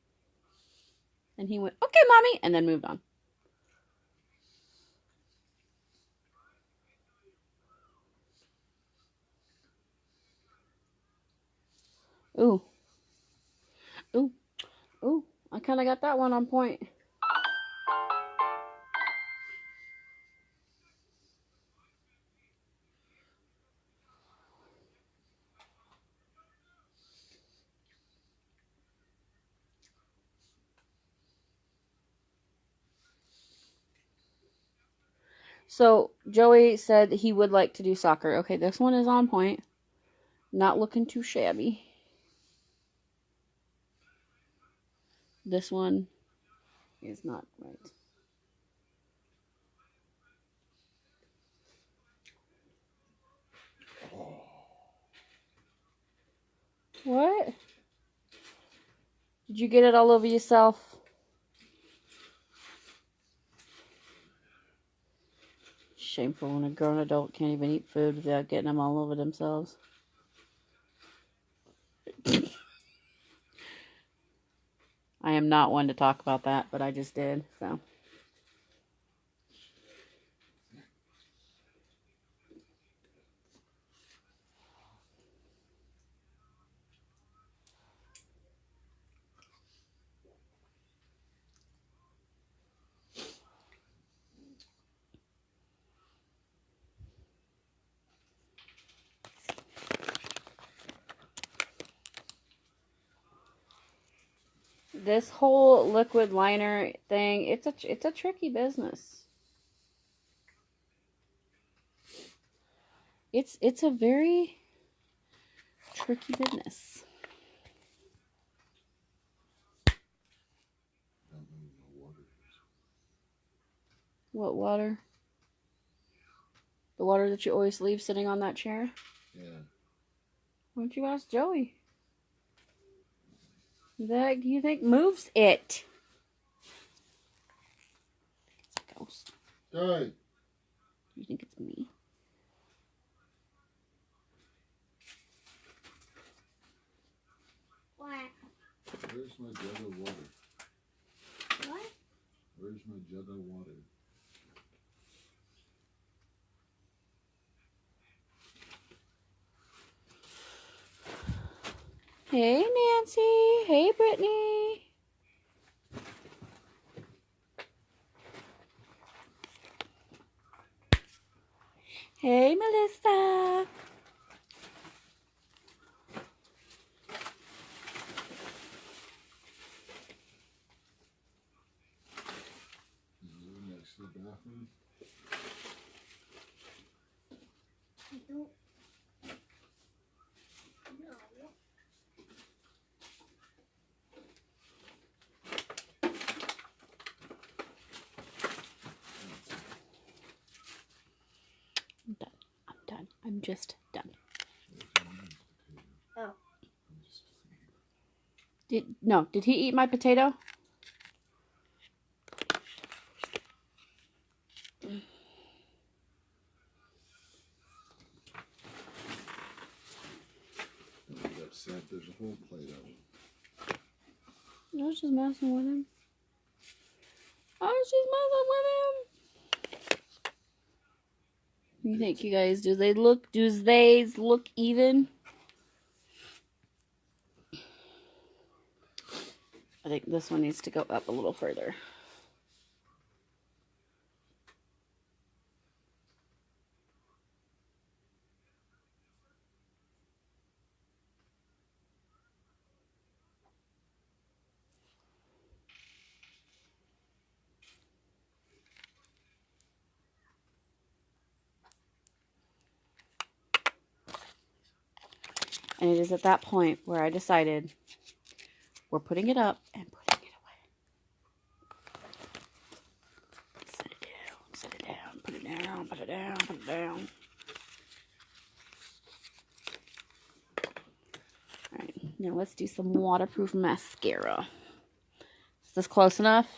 And he went, okay, Mommy, and then moved on. Ooh. Ooh. Ooh. I kind of got that one on point. So, Joey said he would like to do soccer. Okay, this one is on point. Not looking too shabby. This one is not right. What? Did you get it all over yourself? Shameful when a grown adult can't even eat food without getting them all over themselves. I am not one to talk about that, but I just did, so. This whole liquid liner thing, it's a tricky business. It's a very tricky business. What water? The water that you always leave sitting on that chair? Yeah. Why don't you ask Joey? Who the heck do you think moves it? It's a ghost. Joey. Do you think it's me? What? Where's my jug of water? What? Where's my jug of water? Hey, Nancy. Hey, Brittany. Hey, Melissa. Next to the bathroom. I don't know. I'm done. I'm done. I'm just done. Oh. Did he eat my potato? Don't get upset. There's a whole plate of it. I was just messing with him. You think, you guys, do they look even? I think this one needs to go up a little further. And it is at that point where I decided we're putting it up and putting it away. Set it down, set it down, put it down, put it down, put it down. Alright, now let's do some waterproof mascara. Is this close enough?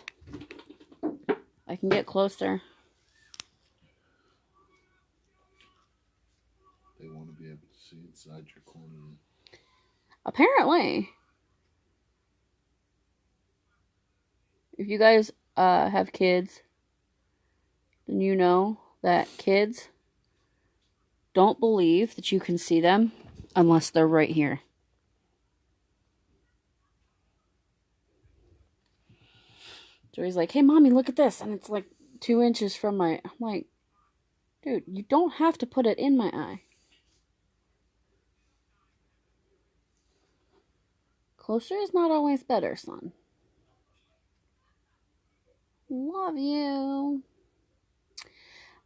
I can get closer. They want to be able to see inside your corner. Apparently. If you guys have kids, then you know that kids don't believe that you can see them unless they're right here. Joey's like, hey, Mommy, look at this. And it's like 2 inches from my... I'm like, dude, you don't have to put it in my eye. Closer is not always better, son. Love you.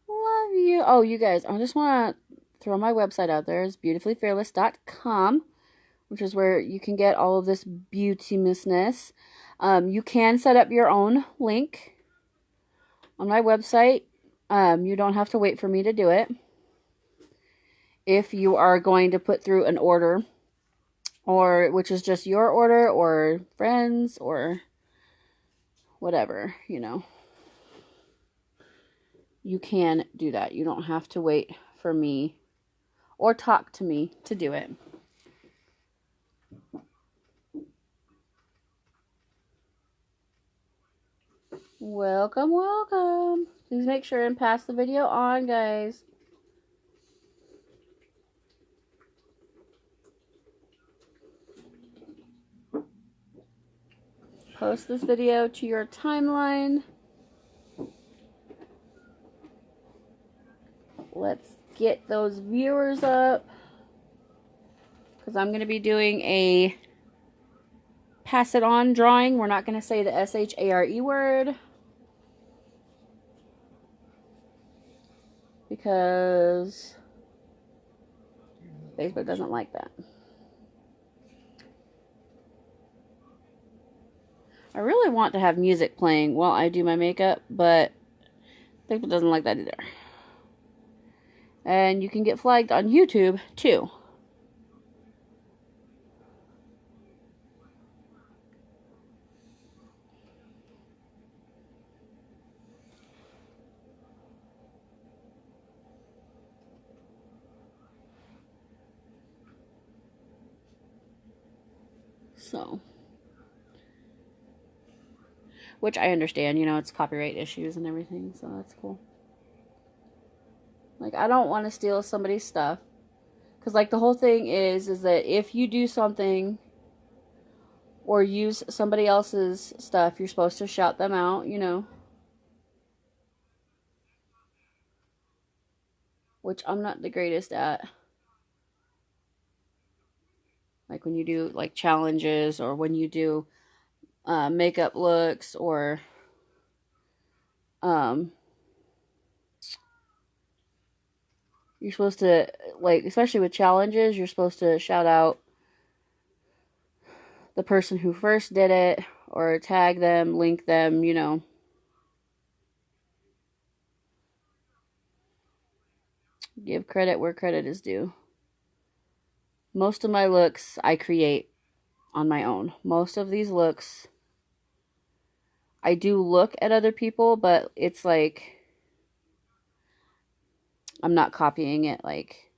Love you. Oh, you guys, I just want to throw my website out there. It's beautifullyfearless.com, which is where you can get all of this beautinessness. You can set up your own link on my website. You don't have to wait for me to do it. If you are going to put through an order, or which is just your order or friends or whatever, you know. You can do that. You don't have to wait for me or talk to me to do it. Welcome, welcome. Please make sure and pass the video on, guys. Post this video to your timeline. Let's get those viewers up. Because I'm going to be doing a pass it on drawing. We're not going to say the S-H-A-R-E word. Because Facebook doesn't like that. I really want to have music playing while I do my makeup, but Facebook doesn't like that either. And you can get flagged on YouTube too. So, which I understand, you know, it's copyright issues and everything, so that's cool. Like, I don't want to steal somebody's stuff. Because, like, the whole thing is that if you do something or use somebody else's stuff, you're supposed to shout them out, you know. Which I'm not the greatest at. Like, when you do, like, challenges or when you do makeup looks or you're supposed to, like, especially with challenges, you're supposed to shout out the person who first did it or tag them, link them, you know. Give credit where credit is due. Most of my looks I create on my own. Most of these looks I do look at other people, but it's like I'm not copying it like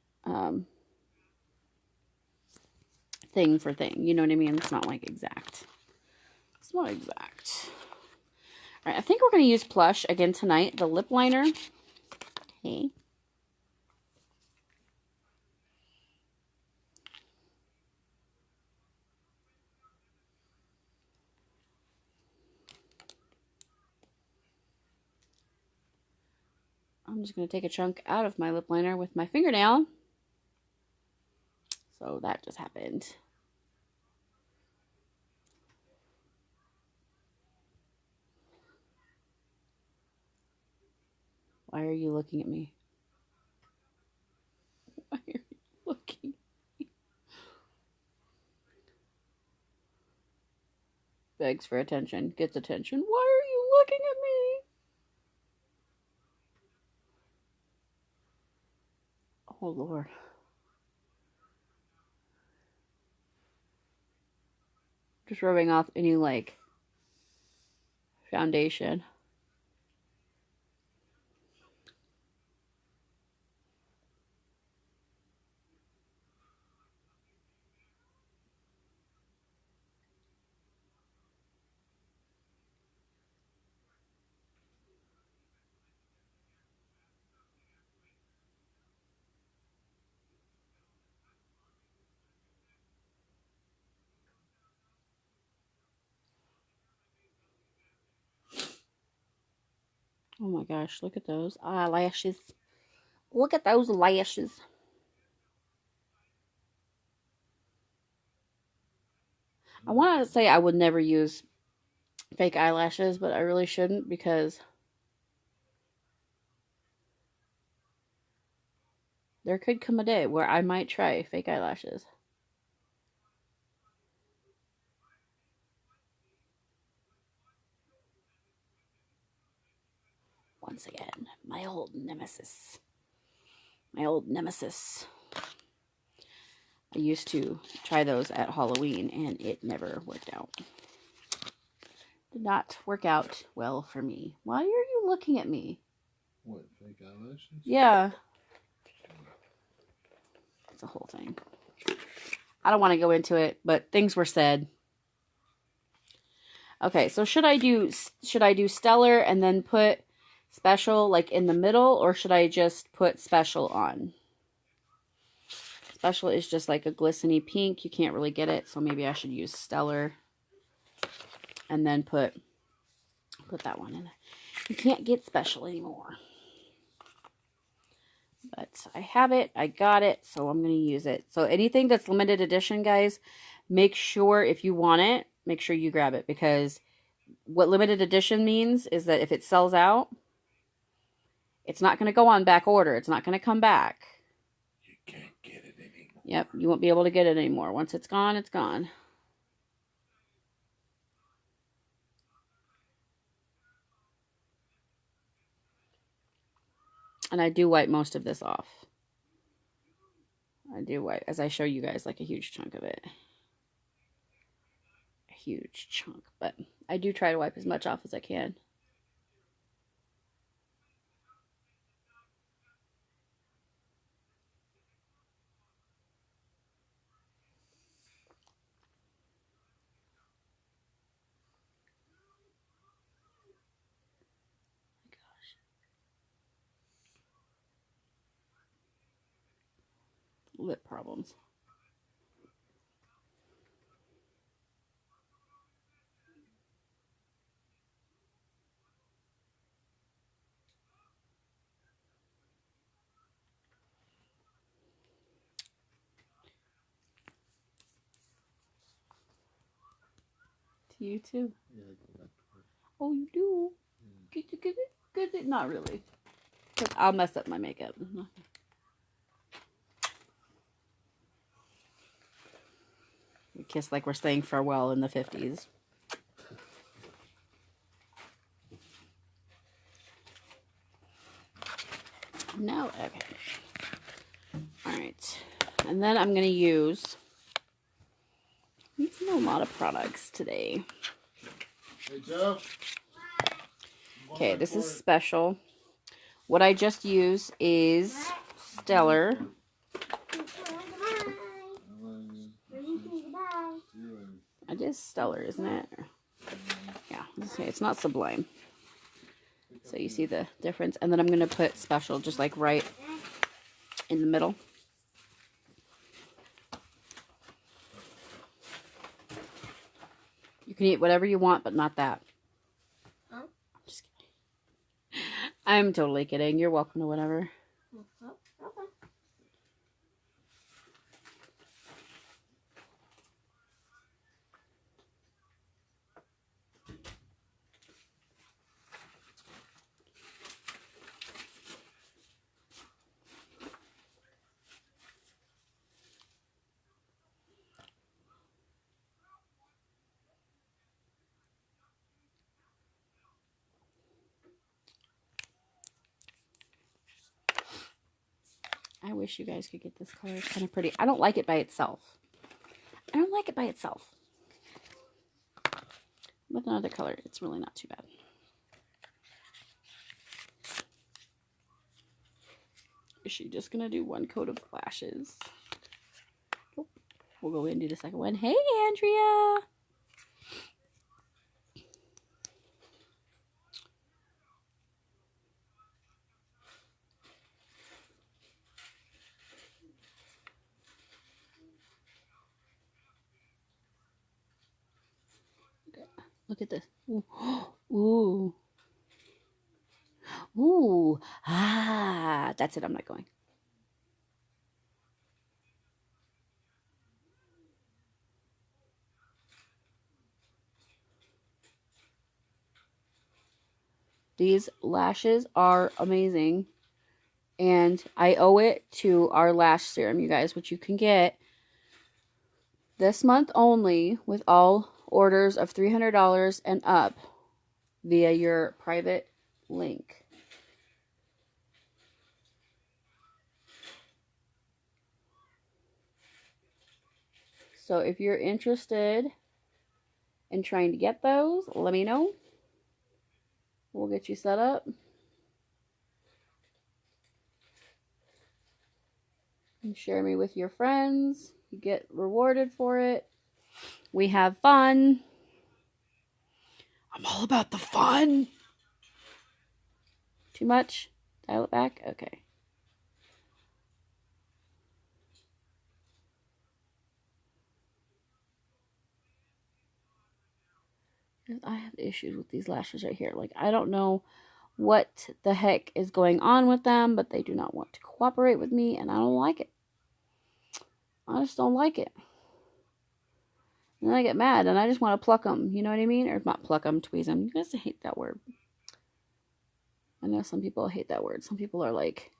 thing for thing. You know what I mean? It's not like exact. It's not exact. All right, I think we're going to use Plush again tonight. The lip liner. Okay. I'm just going to take a chunk out of my lip liner with my fingernail. So that just happened. Why are you looking at me? Why are you looking at me? Begs for attention. Gets attention. Why are you looking at me? Oh, Lord. Just rubbing off any, like, foundation. Oh my gosh, look at those eyelashes. Look at those lashes. I want to say I would never use fake eyelashes, but I really shouldn't because there could come a day where I might try fake eyelashes. Once again, my old nemesis. My old nemesis. I used to try those at Halloween, and it never worked out. Did not work out well for me. Why are you looking at me? What, fake eyelashes? Yeah. It's a whole thing. I don't want to go into it, but things were said. Okay, so should I do Stellar and then put Special like in the middle, or should I just put Special on? Special is just like a glistening pink. You can't really get it, so maybe I should use Stellar and then put that one in. You can't get Special anymore. But I have it. I got it, so I'm going to use it. So anything that's limited edition, guys, make sure if you want it, make sure you grab it, because what limited edition means is that if it sells out, it's not going to go on back order. It's not going to come back. You can't get it anymore. Yep, you won't be able to get it anymore. Once it's gone, it's gone. And I do wipe most of this off. I do wipe, as I show you guys, like a huge chunk of it. A huge chunk, but I do try to wipe as much off as I can. Lip problems. To you too. Yeah, go back to work. Oh, you do? Get it? Not really. 'Cause I'll mess up my makeup. We kiss like we're saying farewell in the 50s. No, okay. Alright. And then I'm going to use... I'm using a lot of products today. Hey, Joe. Okay, this is Special. What I just use is Stellar. I just Stellar, isn't it? Yeah, okay, it's not Sublime. So you see the difference. And then I'm going to put Special just like right in the middle. You can eat whatever you want, but not that. Huh? Just kidding. I'm totally kidding. You're welcome to whatever. I wish you guys could get this color. It's kind of pretty. I don't like it by itself. I don't like it by itself. With another color, it's really not too bad. Is she just going to do one coat of lashes? Nope. We'll go in and do the second one. Hey, Andrea! Look at this. Ooh. Ooh. Ooh. Ah. That's it. I'm not going. These lashes are amazing. And I owe it to our lash serum, you guys, which you can get this month only with all orders of $300 and up via your private link. So if you're interested in trying to get those, let me know. We'll get you set up. And share me with your friends. You get rewarded for it. We have fun. I'm all about the fun. Too much? Dial it back? Okay. I have issues with these lashes right here. Like, I don't know what the heck is going on with them, but they do not want to cooperate with me, and I don't like it. I just don't like it. And then I get mad, and I just want to pluck them. You know what I mean? Or not pluck them, tweeze them. You guys hate that word. I know some people hate that word. Some people are like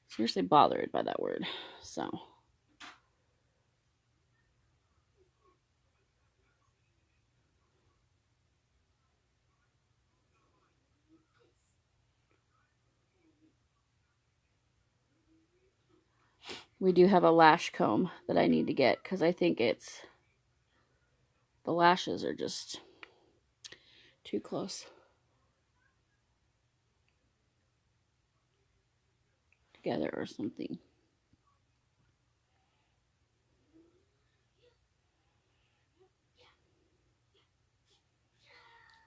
seriously bothered by that word. So we do have a lash comb that I need to get because I think it's the lashes are just too close together or something.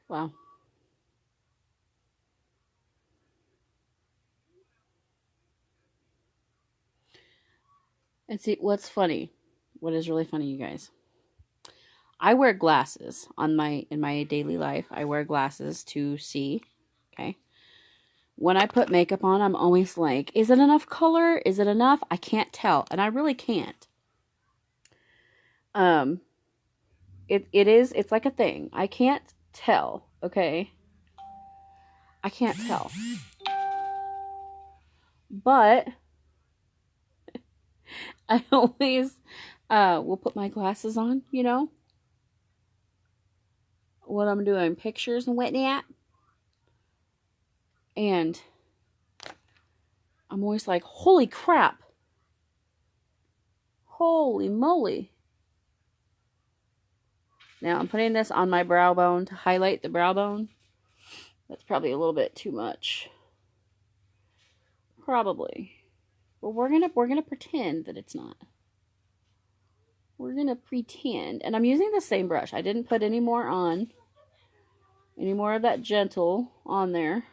Wow. And see, what's funny, what is really funny, you guys, I wear glasses in my daily life. I wear glasses to see, okay? When I put makeup on, I'm always like, is it enough color? Is it enough? I can't tell, and I really can't. It's like a thing. I can't tell, okay? I can't tell. But I always will put my glasses on, you know, when I'm doing pictures and whatnot. And I'm always like, holy crap. Holy moly. Now I'm putting this on my brow bone to highlight the brow bone. That's probably a little bit too much. Probably. But we're gonna pretend that it's not. We're gonna pretend. And I'm using the same brush. I didn't put any more on. Any more of that gentle on there.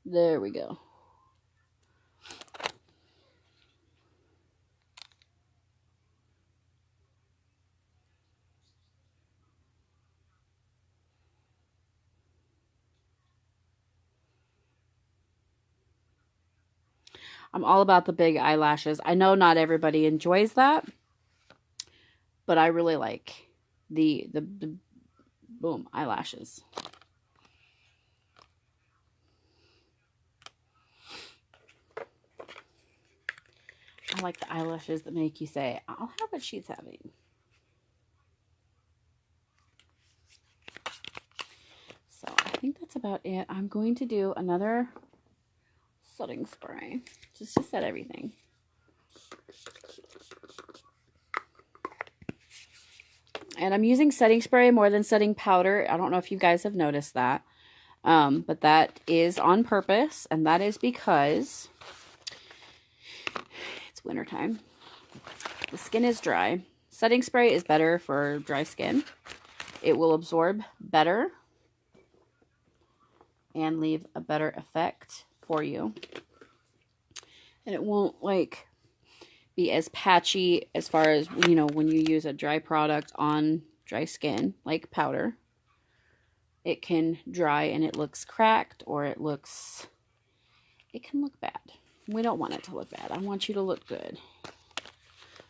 There we go. I'm all about the big eyelashes. I know not everybody enjoys that, but I really like the boom eyelashes. I like the eyelashes that make you say, I'll have what she's having. So I think that's about it. I'm going to do another setting spray just to set everything. And I'm using setting spray more than setting powder. I don't know if you guys have noticed that. But that is on purpose. And that is because it's wintertime. The skin is dry. Setting spray is better for dry skin. It will absorb better and leave a better effect for you. And it won't like be as patchy as far as, you know, when you use a dry product on dry skin, like powder. It can dry and it looks cracked, or it can look bad. We don't want it to look bad. I want you to look good.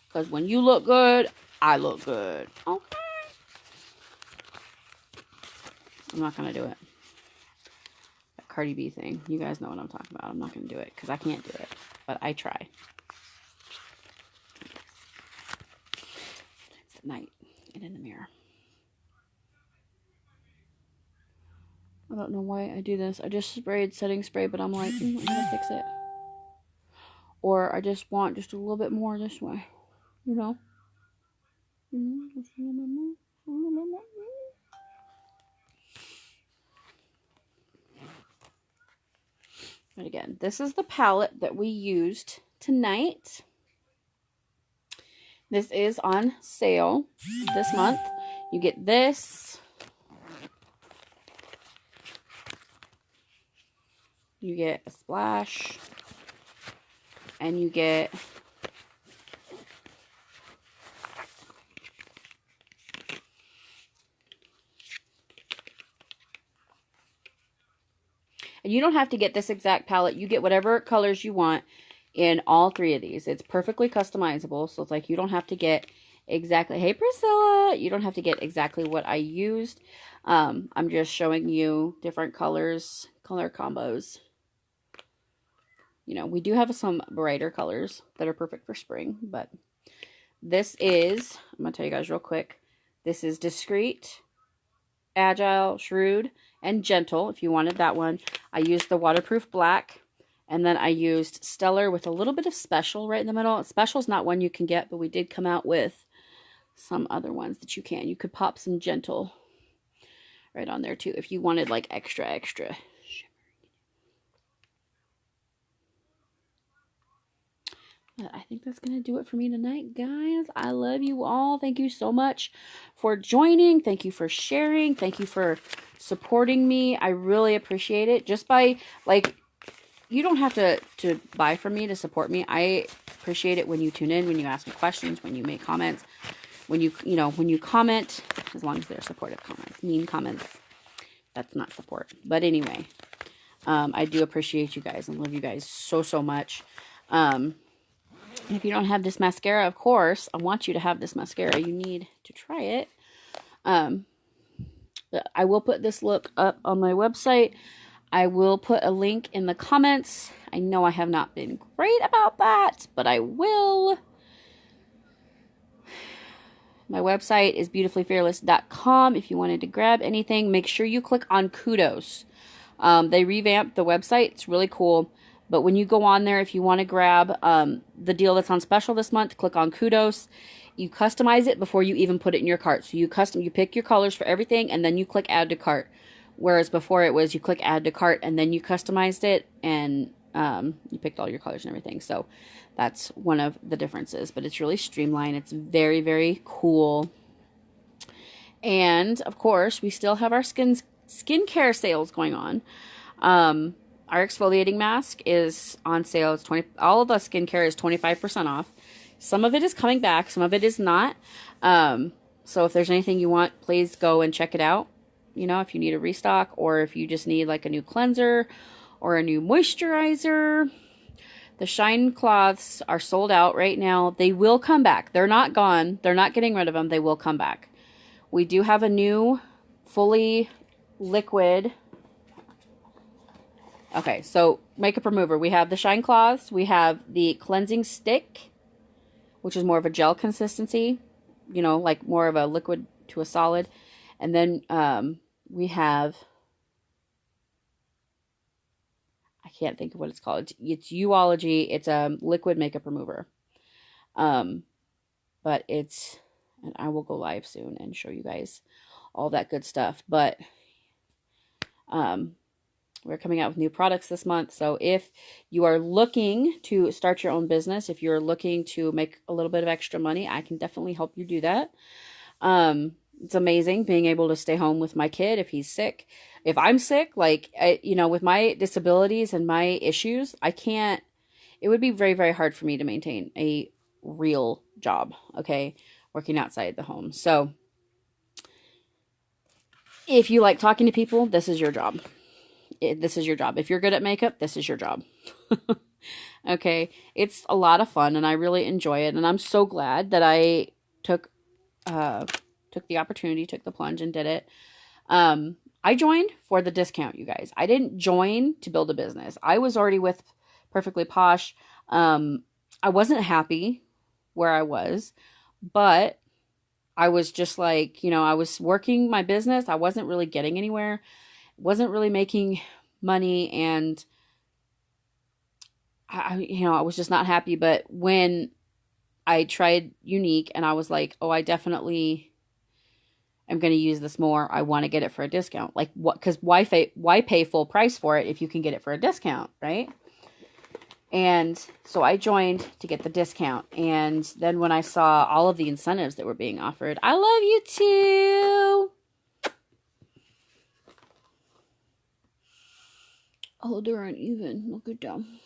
Because when you look good, I look good. Okay? I'm not going to do it. That Cardi B thing. You guys know what I'm talking about. I'm not going to do it because I can't do it. But I try. It's at night and in the mirror. I don't know why I do this. I just sprayed setting spray, but I'm like, I'm going to fix it. or I just want just a little bit more this way, you know? Just a little bit more, a little bit more. But again, this is the palette that we used tonight. This is on sale this month. You get this. You get a splash. And you get and you don't have to get this exact palette. You get whatever colors you want in all three of these. It's perfectly customizable. So it's like you don't have to get exactly, hey Priscilla, you don't have to get exactly what I used. I'm just showing you different colors, color combos. You know, we do have some brighter colors that are perfect for spring, but this is, I'm going to tell you guys real quick, this is Discreet, Agile, Shrewd, and Gentle, if you wanted that one. I used the waterproof black, and then I used Stellar with a little bit of Special right in the middle. Special is not one you can get, but we did come out with some other ones that you can. You could pop some Gentle right on there too, if you wanted like extra shimmer. I think that's going to do it for me tonight, guys. I love you all. Thank you so much for joining. Thank you for sharing. Thank you for supporting me. I really appreciate it. Just by, like, you don't have to buy from me to support me. I appreciate it when you tune in, when you ask me questions, when you make comments, when you comment, as long as they're supportive comments. Mean comments, that's not support. But anyway, I do appreciate you guys and love you guys so much. If you don't have this mascara, of course, I want you to have this mascara. You need to try it. I will put this look up on my website. I will put a link in the comments. I know I have not been great about that, but I will. My website is beautifullyfearless.com. If you wanted to grab anything, make sure you click on Kudos. They revamped the website. It's really cool. But when you go on there, if you want to grab the deal that's on special this month, click on Kudos. You customize it before you even put it in your cart. So you pick your colors for everything, and then you click Add to Cart. Whereas before it was you click Add to Cart, and then you customized it, and you picked all your colors and everything. So that's one of the differences. But it's really streamlined. It's very, very cool. And, of course, we still have our skincare sales going on. Our exfoliating mask is on sale. It's all of the skincare is 25% off. Some of it is coming back. Some of it is not. So if there's anything you want, please go and check it out. You know, if you need a restock, or if you just need like a new cleanser or a new moisturizer. The Shine cloths are sold out right now. They will come back. They're not gone. They're not getting rid of them. They will come back. We do have a new fully liquid. Okay, so makeup remover. We have the Shine cloths. We have the cleansing stick, which is more of a gel consistency. You know, like more of a liquid to a solid. And then we have, I can't think of what it's called. It's Uology. It's a liquid makeup remover. But it's, and I will go live soon and show you guys all that good stuff. But we're coming out with new products this month. So if you are looking to start your own business, if you're looking to make a little bit of extra money, I can definitely help you do that. It's amazing being able to stay home with my kid if he's sick. If I'm sick, like, you know, with my disabilities and my issues, I can't, it would be very, very hard for me to maintain a real job, okay, working outside the home. So if you like talking to people, this is your job. This is your job. If you're good at makeup, this is your job. Okay. It's a lot of fun and I really enjoy it. And I'm so glad that I took the opportunity, took the plunge and did it. I joined for the discount, you guys. I didn't join to build a business. I was already with Perfectly Posh. I wasn't happy where I was, but I was just like, you know, I was working my business. I wasn't really getting anywhere. Wasn't really making money, and I was just not happy. But when I tried Unique and I was like, oh, I definitely am going to use this more. I want to get it for a discount. Like what? Because why pay full price for it if you can get it for a discount, right? And so I joined to get the discount. And then when I saw all of the incentives that were being offered, I love you too. Oh, they're uneven. Look at them.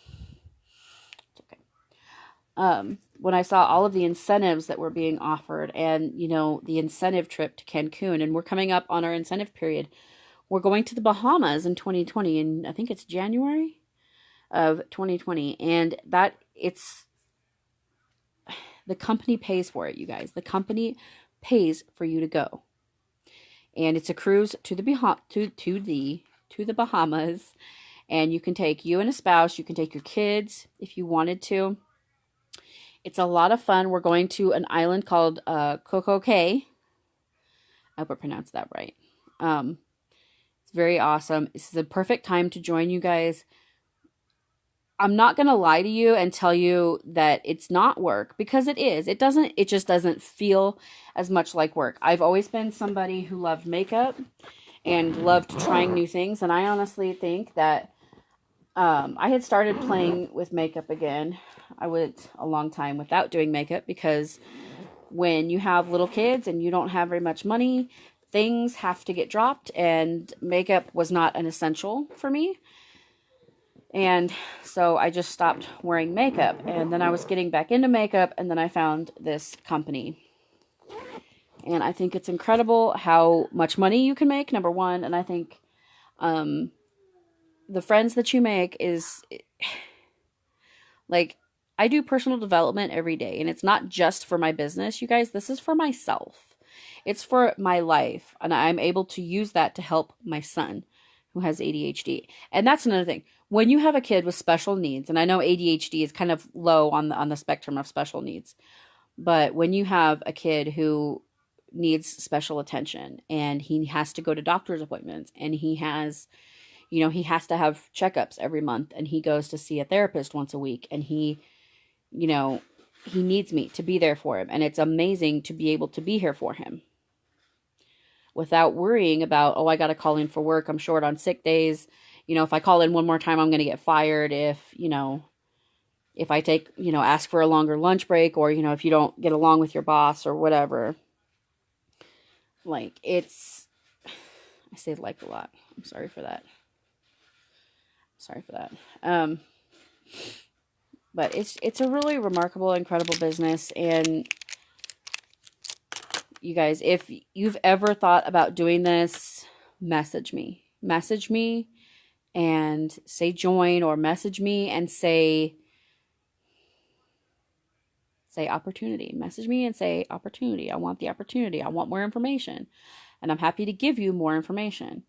It's okay. When I saw all of the incentives that were being offered and, the incentive trip to Cancun, and we're coming up on our incentive period. We're going to the Bahamas in 2020, and I think it's January of 2020, and the company pays for it, you guys. The company pays for you to go, and it's a cruise to the Bahamas, and you can take you and a spouse. You can take your kids if you wanted to. It's a lot of fun. We're going to an island called Coco Cay. I hope I pronounced that right. It's very awesome. This is the perfect time to join, you guys. I'm not going to lie to you and tell you that it's not work, because it is. It just doesn't feel as much like work. I've always been somebody who loved makeup and loved trying new things. And I honestly think that I had started playing with makeup again. I went a long time without doing makeup because when you have little kids and you don't have very much money, things have to get dropped, and makeup was not an essential for me. And so I just stopped wearing makeup, and then I was getting back into makeup, and then I found this company. And I think it's incredible how much money you can make, number one. And I think the friends that you make is like, I do personal development every day, and it's not just for my business, you guys. This is for myself. It's for my life, and I'm able to use that to help my son who has ADHD. And that's another thing. When you have a kid with special needs, and I know ADHD is kind of low on the spectrum of special needs, but when you have a kid who needs special attention and he has to go to doctor's appointments, and he has to have checkups every month, and he goes to see a therapist once a week, and he needs me to be there for him. And it's amazing to be able to be here for him without worrying about, oh, I got to call in for work. I'm short on sick days. If I call in one more time, I'm going to get fired. If I take, ask for a longer lunch break, or, if you don't get along with your boss or whatever. Like, I say like a lot. I'm sorry for that. But it's a really remarkable, incredible business. And you guys, if you've ever thought about doing this, message me and say join, or message me and say opportunity. Message me and say opportunity. I want the opportunity. I want more information, and I'm happy to give you more information.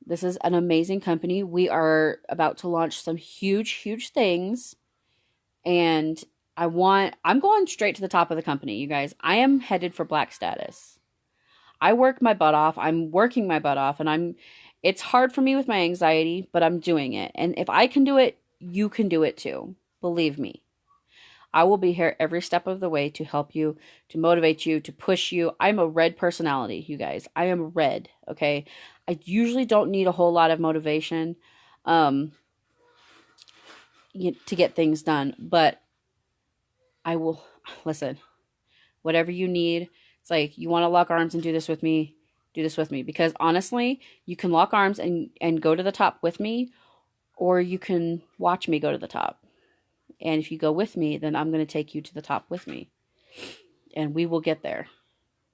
This is an amazing company. We are about to launch some huge things, and I'm going straight to the top of the company, you guys. I am headed for Black status. I work my butt off. I'm working my butt off, and it's hard for me with my anxiety, but I'm doing it. And if I can do it, you can do it too. Believe me. I will be here every step of the way to help you, to motivate you, to push you. I'm a red personality, you guys. I am red, okay? I usually don't need a whole lot of motivation to get things done, but I will, listen, whatever you need. It's like, you want to lock arms and do this with me, because honestly, you can lock arms and go to the top with me, or you can watch me go to the top. And if you go with me, then I'm going to take you to the top with me, and we will get there.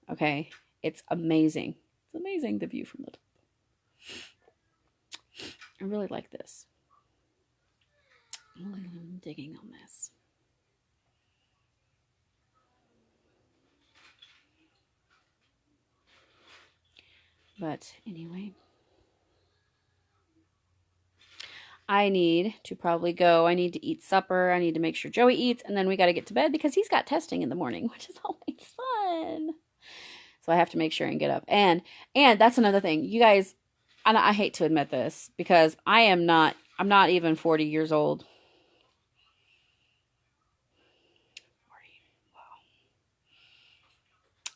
Okay? It's amazing. It's amazing, the view from the top. I really like this. I'm digging on this. But anyway, I need to probably go. I need to eat supper. I need to make sure Joey eats, and then we got to get to bed because he's got testing in the morning, which is always fun. So I have to make sure and get up. And that's another thing, you guys. And I hate to admit this, because I'm not even 40 years old.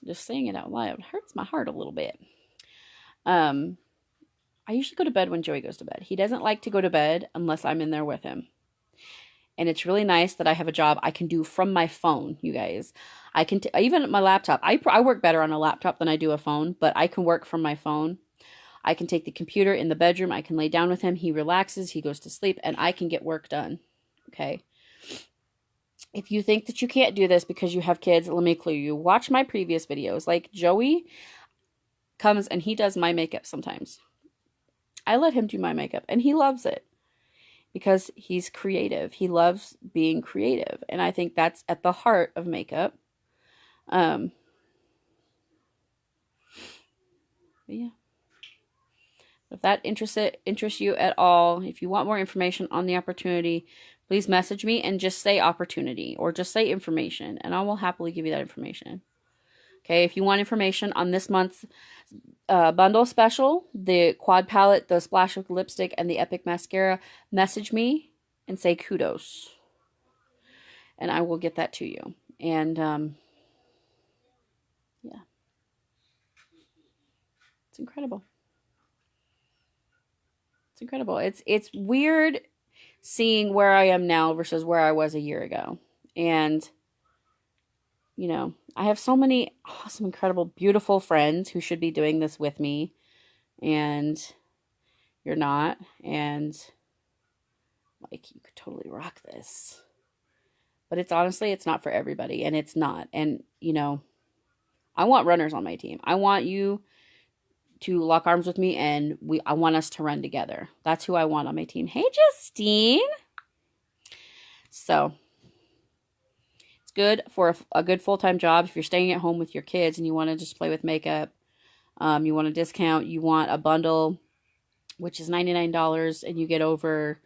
Just saying it out loud hurts my heart a little bit. I usually go to bed when Joey goes to bed. He doesn't like to go to bed unless I'm in there with him. And it's really nice that I have a job I can do from my phone, you guys. I can, even my laptop. I work better on a laptop than I do a phone, but I can work from my phone. I can take the computer in the bedroom. I can lay down with him. He relaxes. He goes to sleep, and I can get work done. Okay. If you think that you can't do this because you have kids, let me clue you. Watch my previous videos. Like Joey comes and he does my makeup sometimes. I let him do my makeup, and he loves it because he's creative. He loves being creative, and I think that's at the heart of makeup. But yeah. If that interests you at all, if you want more information on the opportunity, please message me and just say opportunity or just say information, and I will happily give you that information. Okay, if you want information on this month's bundle special, the quad palette, the splash of lipstick, and the epic mascara, message me and say kudos. And I will get that to you. And, yeah. It's incredible. It's incredible. It's weird seeing where I am now versus where I was a year ago. And, you know, I have so many awesome, incredible, beautiful friends who should be doing this with me. And you're not. And, like, you could totally rock this. But it's honestly, it's not for everybody. And it's not. And, you know, I want runners on my team. I want you to lock arms with me, and I want us to run together. That's who I want on my team. Hey, Justine. So, it's good for a good full-time job. If you're staying at home with your kids and you want to just play with makeup, you want a discount, you want a bundle, which is $99, and you get over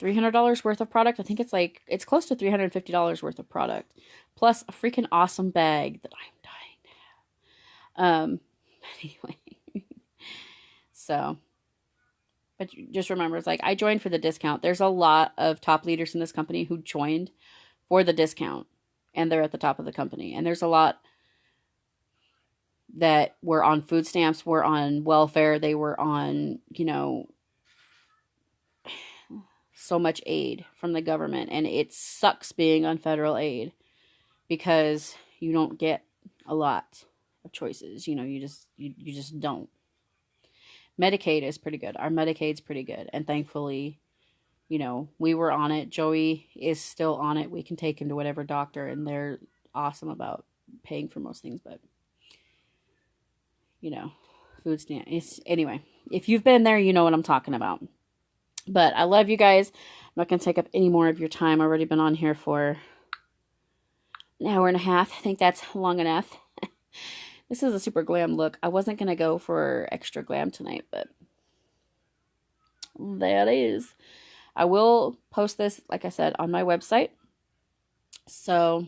$300 worth of product. I think it's close to $350 worth of product, plus a freaking awesome bag that I'm dying to have. Anyway, so, but just remember, it's like I joined for the discount. There's a lot of top leaders in this company who joined for the discount, and they're at the top of the company. And there's a lot that were on food stamps, were on welfare, they were on, you know, so much aid from the government. And it sucks being on federal aid because you don't get a lot of choices. You know, you just don't. Medicaid is pretty good. Our Medicaid's pretty good. And thankfully, you know, we were on it. Joey is still on it. We can take him to whatever doctor, and they're awesome about paying for most things. But, you know, food stamp. Anyway, if you've been there, you know what I'm talking about. But I love you guys. I'm not going to take up any more of your time. I've already been on here for an hour and a half. I think that's long enough. This is a super glam look. I wasn't going to go for extra glam tonight, but that is. I will post this, like I said, on my website. So,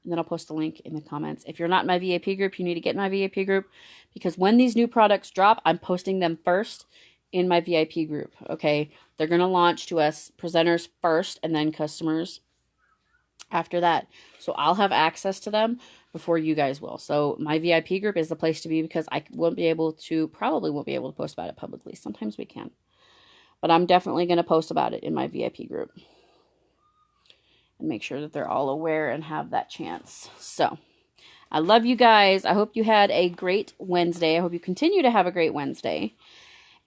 and then I'll post a link in the comments. If you're not in my VIP group, you need to get in my VIP group, because when these new products drop, I'm posting them first in my VIP group, okay? They're going to launch to us presenters first and then customers after that. So I'll have access to them before you guys will. So my VIP group is the place to be, because I probably won't be able to post about it publicly. Sometimes we can. But I'm definitely going to post about it in my VIP group. And make sure that they're all aware and have that chance. So, I love you guys. I hope you had a great Wednesday. I hope you continue to have a great Wednesday.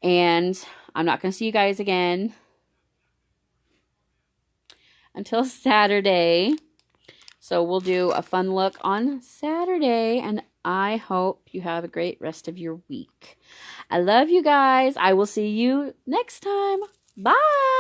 And I'm not going to see you guys again until Saturday. So we'll do a fun look on Saturday. And I hope you have a great rest of your week. I love you guys. I will see you next time. Bye.